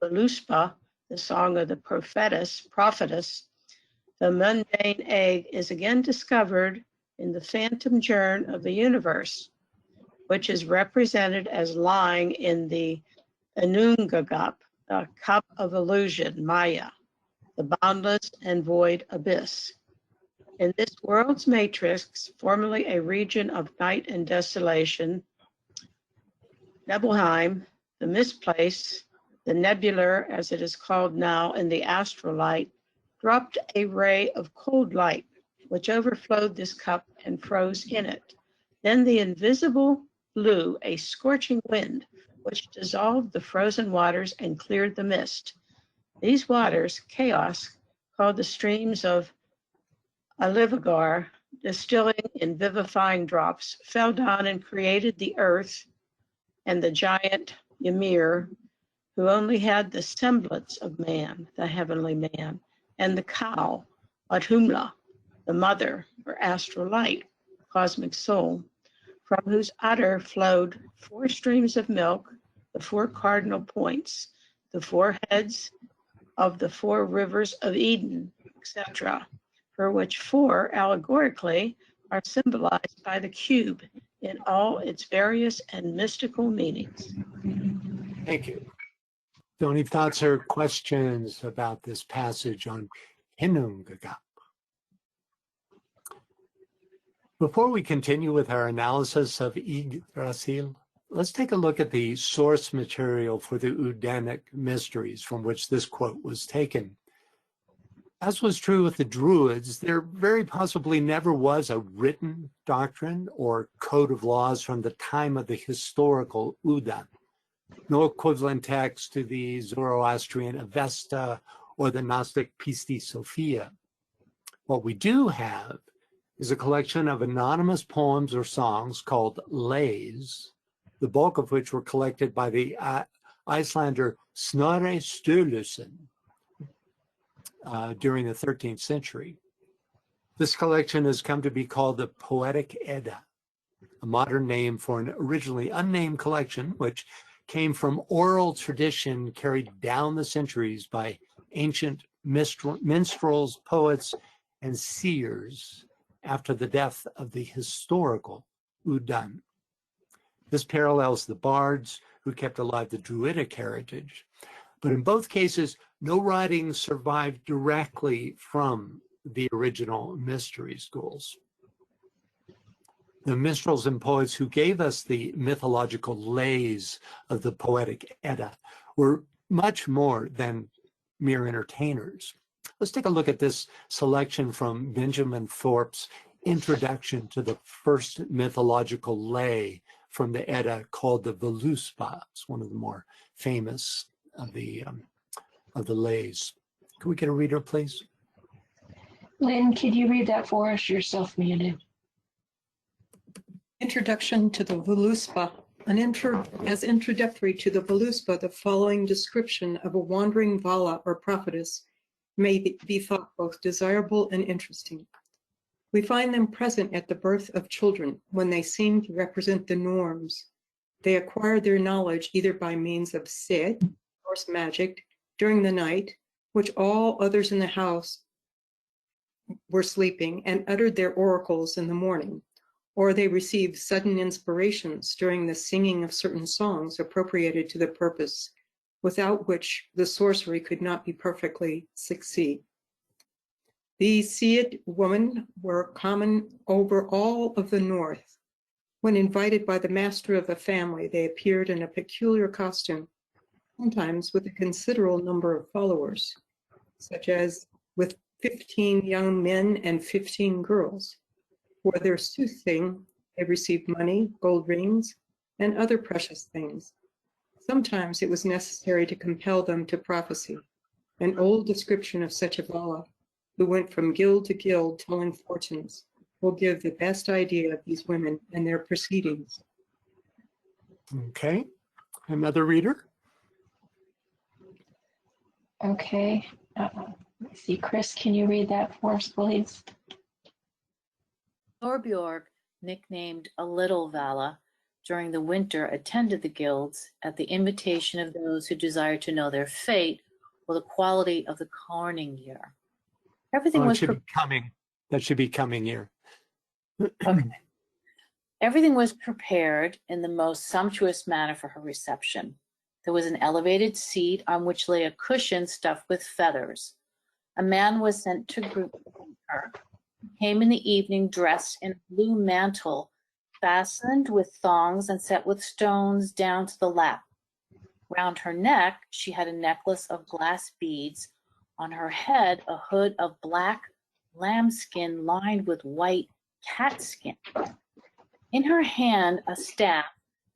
Speaker 5: Voluspa, the song of the prophetess, the mundane egg is again discovered in the phantom germ of the universe, which is represented as lying in the Anungagap, the cup of illusion, Maya, the boundless and void abyss. In this world's matrix, formerly a region of night and desolation, Nebelheim, the misplace, the nebular, as it is called now, in the astral light, dropped a ray of cold light, which overflowed this cup and froze in it. Then the invisible blew a scorching wind, which dissolved the frozen waters and cleared the mist. These waters, chaos, called the streams of Alivagar, distilling in vivifying drops, fell down and created the earth and the giant Ymir, who only had the semblance of man, the heavenly man, and the cow, Adhumla, the mother, or astral light, cosmic soul, from whose udder flowed 4 streams of milk, the 4 cardinal points, the 4 heads of the 4 rivers of Eden, etc., for which 4 allegorically are symbolized by the cube in all its various and mystical meanings.
Speaker 2: Thank you. So any thoughts or questions about this passage on Hinungagap? Before we continue with our analysis of Yggdrasil, let's take a look at the source material for the Odinic Mysteries from which this quote was taken. As was true with the Druids, there very possibly never was a written doctrine or code of laws from the time of the historical Udan. No equivalent text to the Zoroastrian Avesta or the Gnostic Pisti Sophia. What we do have is a collection of anonymous poems or songs called lays, the bulk of which were collected by the Icelander Snorri Sturluson during the 13th century. This collection has come to be called the Poetic Edda, a modern name for an originally unnamed collection which came from oral tradition carried down the centuries by ancient minstrels, poets, and seers after the death of the historical Udan. This parallels the bards who kept alive the Druidic heritage, but in both cases, no writings survived directly from the original mystery schools. The minstrels and poets who gave us the mythological lays of the Poetic Edda were much more than mere entertainers. Let's take a look at this selection from Benjamin Thorpe's introduction to the first mythological lay from the Edda called the Voluspa. It's one of the more famous of the lays. Can we get a reader, please?
Speaker 3: Lynn, could you read that for us? You're self-muted.
Speaker 4: Introduction to the Voluspa. As introductory to the Voluspa, the following description of a wandering Vala or prophetess may be thought both desirable and interesting. We find them present at the birth of children when they seem to represent the norms. They acquire their knowledge either by means of sed, Norse magic, during the night, which all others in the house were sleeping, and uttered their oracles in the morning, or they received sudden inspirations during the singing of certain songs appropriated to the purpose, without which the sorcery could not be perfectly succeed. These seed women were common over all of the north. When invited by the master of the family, they appeared in a peculiar costume, sometimes with a considerable number of followers, such as with 15 young men and 15 girls. For their soothing, they received money, gold rings, and other precious things. Sometimes it was necessary to compel them to prophecy. An old description of such a Vala, who went from guild to guild telling fortunes, will give the best idea of these women and their proceedings.
Speaker 2: Okay, another reader?
Speaker 3: Okay. Let's see, Chris, can you read that for us, please?
Speaker 16: Thorbjorg, nicknamed a Little Vala, during the winter attended the guilds at the invitation of those who desired to know their fate or the quality of the corning year. Everything was
Speaker 2: coming. That should be coming here.
Speaker 16: okay. Everything was prepared in the most sumptuous manner for her reception. There was an elevated seat on which lay a cushion stuffed with feathers. A man was sent to greet her. He came in the evening dressed in a blue mantle, fastened with thongs and set with stones down to the lap. Round her neck, she had a necklace of glass beads. On her head, a hood of black lambskin lined with white catskin. In her hand, a staff,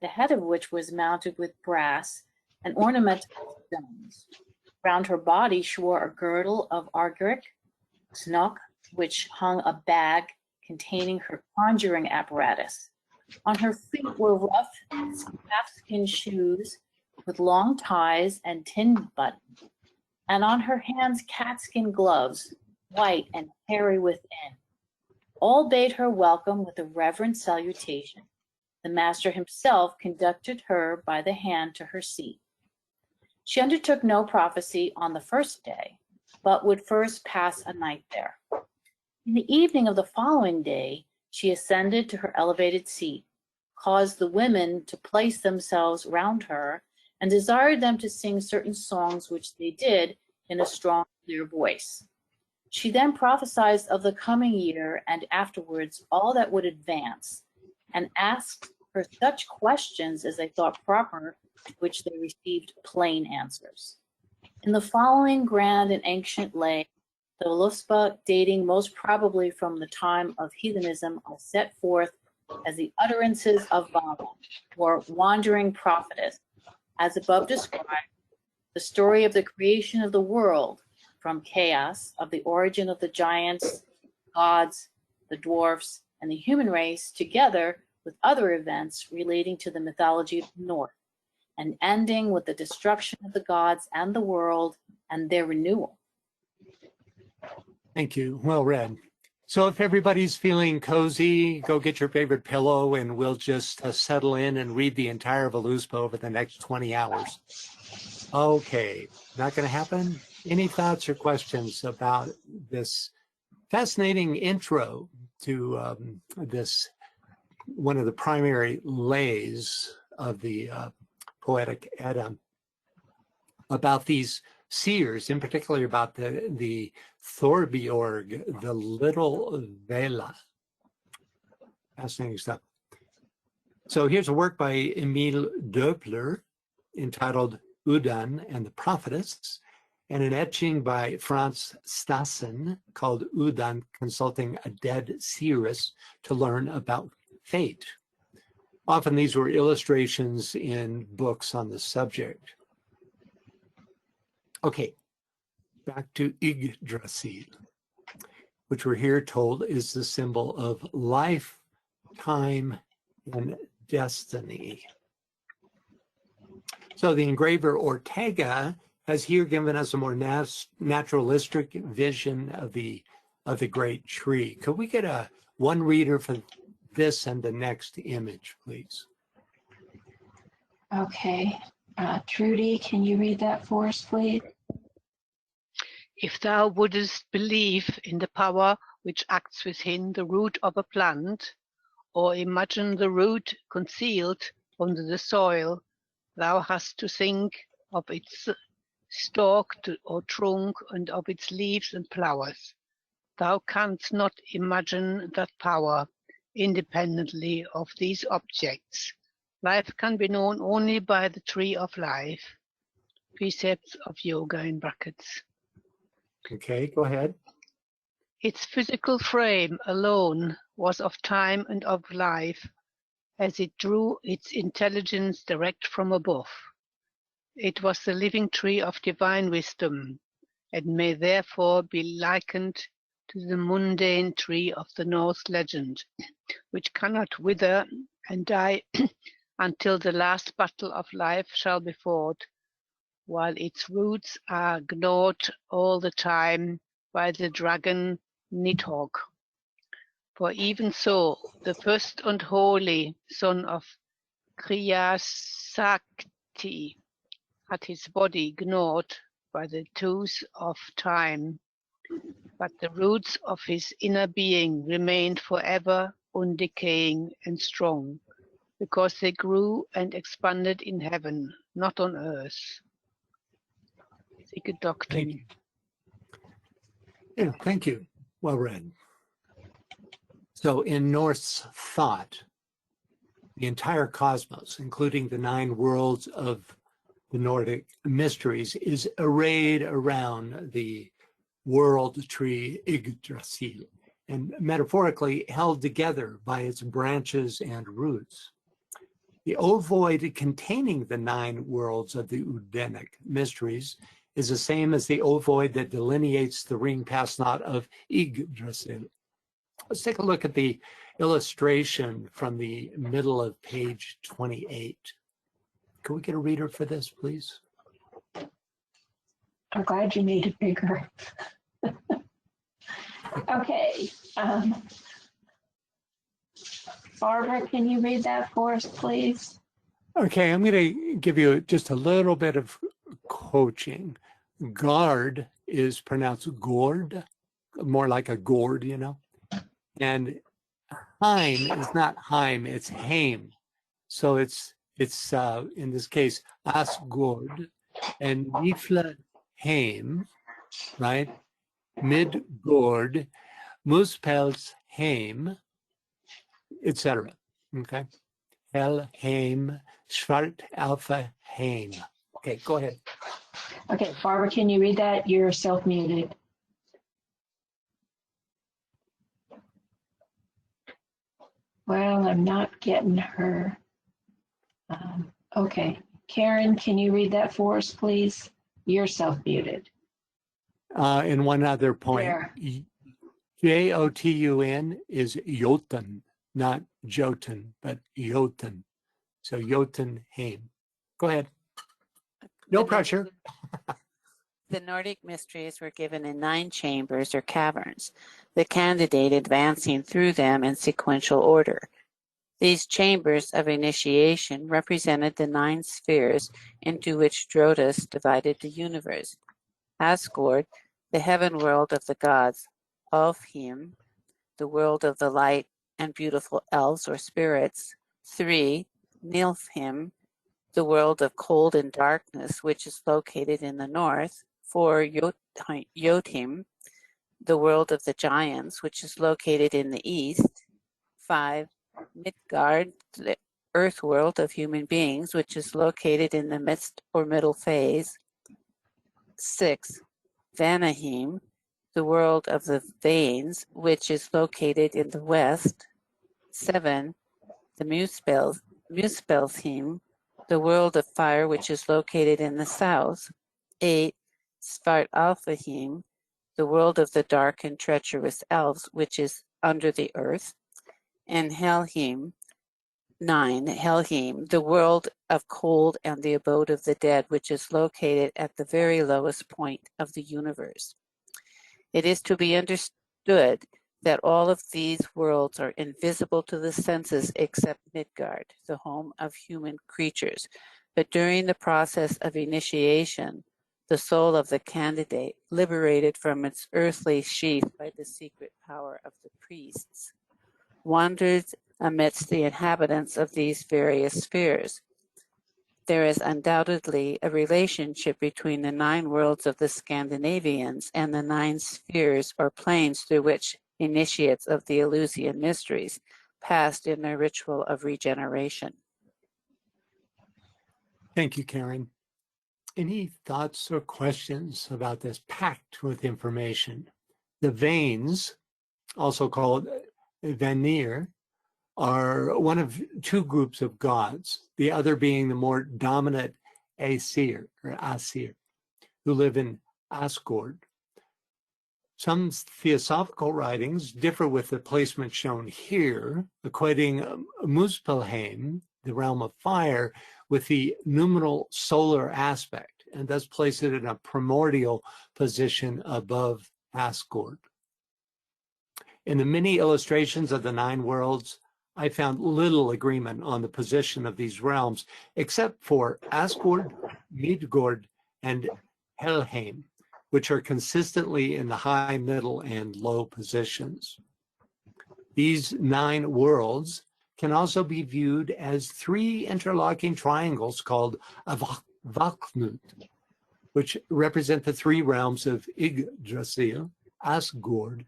Speaker 16: the head of which was mounted with brass and ornamented with stones. Round her body, she wore a girdle of argiric, snock, which hung a bag containing her conjuring apparatus. On her feet were rough calfskin shoes with long ties and tin buttons, and on her hands catskin gloves, white and hairy within. All bade her welcome with a reverent salutation. The master himself conducted her by the hand to her seat. She undertook no prophecy on the first day, but would first pass a night there. In the evening of the following day, she ascended to her elevated seat, caused the women to place themselves round her, and desired them to sing certain songs, which they did in a strong, clear voice. She then prophesied of the coming year and afterwards all that would advance, and asked her such questions as they thought proper, to which they received plain answers. In the following grand and ancient lay, the Luspa, dating most probably from the time of heathenism, are set forth as the utterances of Vala, or wandering prophetess, as above described, the story of the creation of the world from chaos, of the origin of the giants, gods, the dwarfs, and the human race, together with other events relating to the mythology of the North, and ending with the destruction of the gods and the world and their renewal.
Speaker 2: Thank you. Well read. So if everybody's feeling cozy, go get your favorite pillow and we'll just settle in and read the entire Voluspa over the next 20 hours. Okay, not going to happen? Any thoughts or questions about this fascinating intro to this, one of the primary lays of the Poetic Edda, about these seers, in particular about the Thorbjorg, the Little Vela. Fascinating stuff. So here's a work by Emile Doepler entitled Udan and the Prophetess, and an etching by Franz Stassen called Udan Consulting a Dead Seeress to Learn About Fate. Often these were illustrations in books on the subject. Okay, back to Yggdrasil, which we're here told is the symbol of life, time, and destiny. So the engraver Ortega has here given us a more naturalistic vision of the great tree. Could we get one reader for this and the next image, please?
Speaker 3: Okay. Trudy, can you read that for us, please?
Speaker 13: If thou wouldest believe in the power which acts within the root of a plant, or imagine the root concealed under the soil, thou hast to think of its stalk or trunk and of its leaves and flowers. Thou canst not imagine that power independently of these objects. Life can be known only by the tree of life. Precepts of Yoga in brackets.
Speaker 2: Okay, go ahead.
Speaker 13: Its physical frame alone was of time and of life, as it drew its intelligence direct from above. It was the living tree of divine wisdom, and may therefore be likened to the mundane tree of the Norse legend, which cannot wither and die until the last battle of life shall be fought, while its roots are gnawed all the time by the dragon Nidhogg. For even so, the first and holy son of Kriyasakti had his body gnawed by the tooth of time, but the roots of his inner being remained forever undecaying and strong, because they grew and expanded in heaven, not on earth. Sigurd Doctrine.
Speaker 2: Yeah, thank you. Well read. So in Norse thought, the entire cosmos, including the 9 worlds of the Nordic mysteries, is arrayed around the world tree Yggdrasil, and metaphorically held together by its branches and roots. The ovoid containing the 9 worlds of the Odinic mysteries is the same as the ovoid that delineates the ring pass knot of Yggdrasil. Let's take a look at the illustration from the middle of page 28. Can we get a reader for this, please?
Speaker 3: I'm glad you made it bigger. Okay. Barbara, can you read that for us, please?
Speaker 2: Okay, I'm going to give you just a little bit of coaching. Guard is pronounced gourd, more like a gourd, you know. And Heim is not Heim, it's Heim. So it's in this case Asgård and Nifla Heim, right? Midgård, Muspels Heim, etc. Okay. Helheim, Svart Alpha Heim. Okay, go ahead.
Speaker 3: Okay, Barbara, can you read that? You're self-muted. Well, I'm not getting her. Okay, Karen, can you read that for us, please? You're self-muted.
Speaker 2: And one other point.
Speaker 3: There.
Speaker 2: Jotun is Jotun, not Jotun, but Jotun. So Jotunheim. Go ahead. No pressure.
Speaker 17: The Nordic mysteries were given in 9 chambers or caverns, the candidate advancing through them in sequential order. These chambers of initiation represented the 9 spheres into which Drotus divided the universe. Asgård, the heaven world of the gods, Alfheim, the world of the light and beautiful elves or spirits. 3. Nilfheim, the world of cold and darkness, which is located in the north. 4. Jotunheim, the world of the giants, which is located in the east. 5. Midgard, the earth world of human beings, which is located in the midst or middle phase. 6. Vanaheim, the world of the veins, which is located in the west. 7. The Muspelheim, the world of fire, which is located in the south. 8. Svartalfaheim, the world of the dark and treacherous elves, which is under the earth. And Helheim, 9. Helheim, the world of cold and the abode of the dead, which is located at the very lowest point of the universe. It is to be understood that all of these worlds are invisible to the senses except Midgard, the home of human creatures. But during the process of initiation, the soul of the candidate, liberated from its earthly sheath by the secret power of the priests, wanders amidst the inhabitants of these various spheres. There is undoubtedly a relationship between the 9 worlds of the Scandinavians and the 9 spheres or planes through which initiates of the Eleusinian mysteries passed in their ritual of regeneration.
Speaker 2: Thank you, Karen. Any thoughts or questions about this packed with information? The veins, also called Vanir, are one of 2 groups of gods, the other being the more dominant Aesir, or Asir, who live in Asgard. Some theosophical writings differ with the placement shown here, equating Muspelheim, the realm of fire, with the numinal solar aspect, and thus place it in a primordial position above Asgard. In the many illustrations of the 9 worlds, I found little agreement on the position of these realms, except for Asgard, Midgard, and Helheim, which are consistently in the high, middle, and low positions. These 9 worlds can also be viewed as 3 interlocking triangles called Vaknut, which represent the 3 realms of Yggdrasil, Asgard,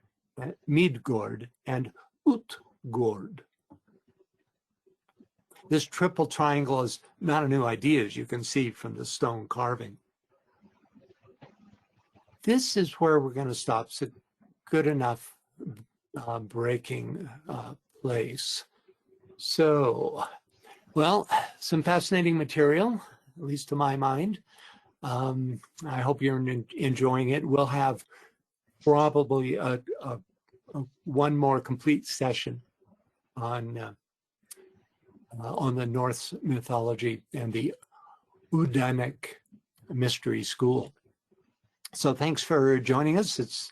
Speaker 2: Midgard, and Utgard. This triple triangle is not a new idea, as you can see from the stone carving. This is where we're going to stop. It's a good enough breaking place. So, well, some fascinating material, at least to my mind. I hope you're enjoying it. We'll have probably one more complete session on the Norse mythology and the Odinic Mysteries School. So thanks for joining us. It's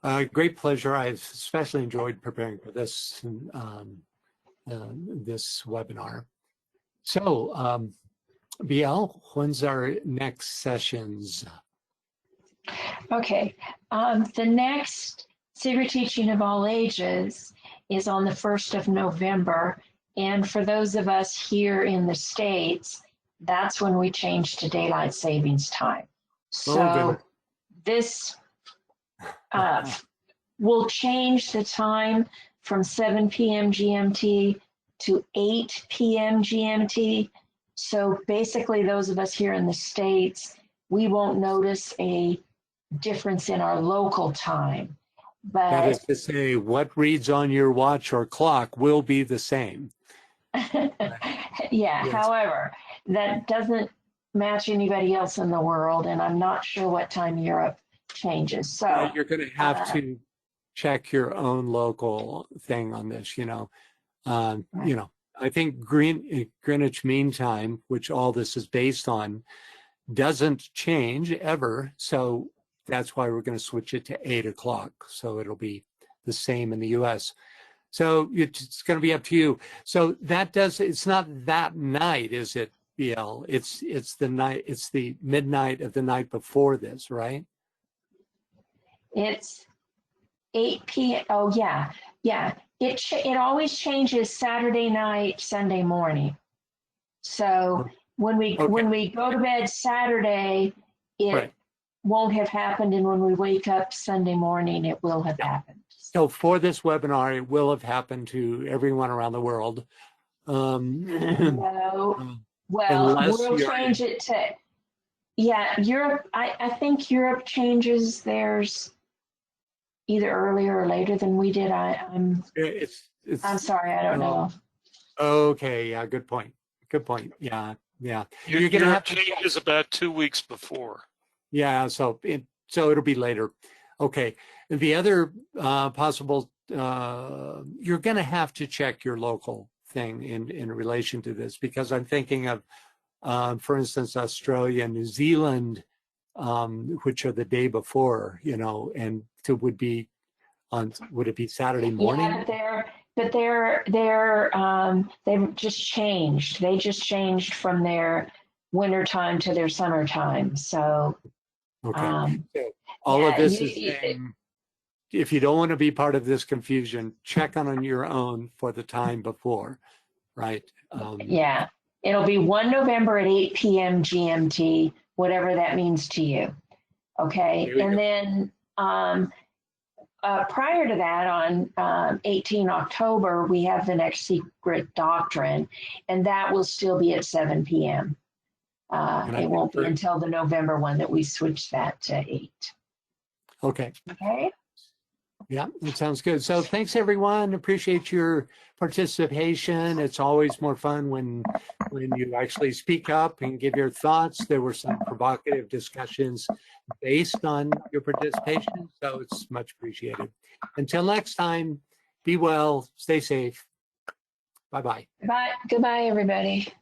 Speaker 2: a great pleasure. I've especially enjoyed preparing for this this webinar. So, BL, when's our next sessions?
Speaker 3: Okay, the next Secret Teaching of All Ages is on the 1st of November. And for those of us here in the States, that's when we change to daylight savings time. So this will change the time from 7 p.m. GMT to 8 p.m. GMT. So basically, those of us here in the States, we won't notice a difference in our local time. But
Speaker 2: that is to say, what reads on your watch or clock will be the same.
Speaker 3: Yeah, however, that doesn't match anybody else in the world, and I'm not sure what time Europe changes. So
Speaker 2: you're going to have to check your own local thing on this. You know, I think Greenwich Mean Time, which all this is based on, doesn't change ever. So that's why we're going to switch it to 8 o'clock. So it'll be the same in the U.S. So it's going to be up to you. So it's not that night, is it, BL? It's the night, it's the midnight of the night before this, right?
Speaker 3: It's 8 p.m. Oh, yeah. Yeah. It always changes Saturday night, Sunday morning. So when we go to bed Saturday, it won't have happened. And when we wake up Sunday morning, it will have happened.
Speaker 2: So for this webinar, it will have happened to everyone around the world.
Speaker 3: No. Well, we'll change it to, Europe. I think Europe changes theirs either earlier or later than we did. I'm sorry, I don't know.
Speaker 2: Okay, yeah, good point. Good point. Yeah.
Speaker 15: You're going to have to change about 2 weeks before.
Speaker 2: Yeah, so it'll be later. Okay. The other possible, you're going to have to check your local thing in relation to this, because I'm thinking of, for instance, Australia, New Zealand, which are the day before, and would it be Saturday morning?
Speaker 3: Yeah, but they've just changed. They just changed from their winter time to their summertime. So,
Speaker 2: okay. So all of this is saying, if you don't want to be part of this confusion, check on your own for the time before, right?
Speaker 3: Yeah, it'll be 1 November at 8 p.m. GMT, whatever that means to you. Okay, and then prior to that, on 18 October, we have the next Secret Doctrine, and that will still be at 7 p.m. It won't be until the November one that we switch that to 8.
Speaker 2: Okay.
Speaker 3: Okay.
Speaker 2: Yeah, it sounds good. So thanks everyone. Appreciate your participation. It's always more fun when you actually speak up and give your thoughts. There were some provocative discussions based on your participation, so it's much appreciated. Until next time, be well, stay safe. Bye-bye.
Speaker 3: Goodbye, everybody.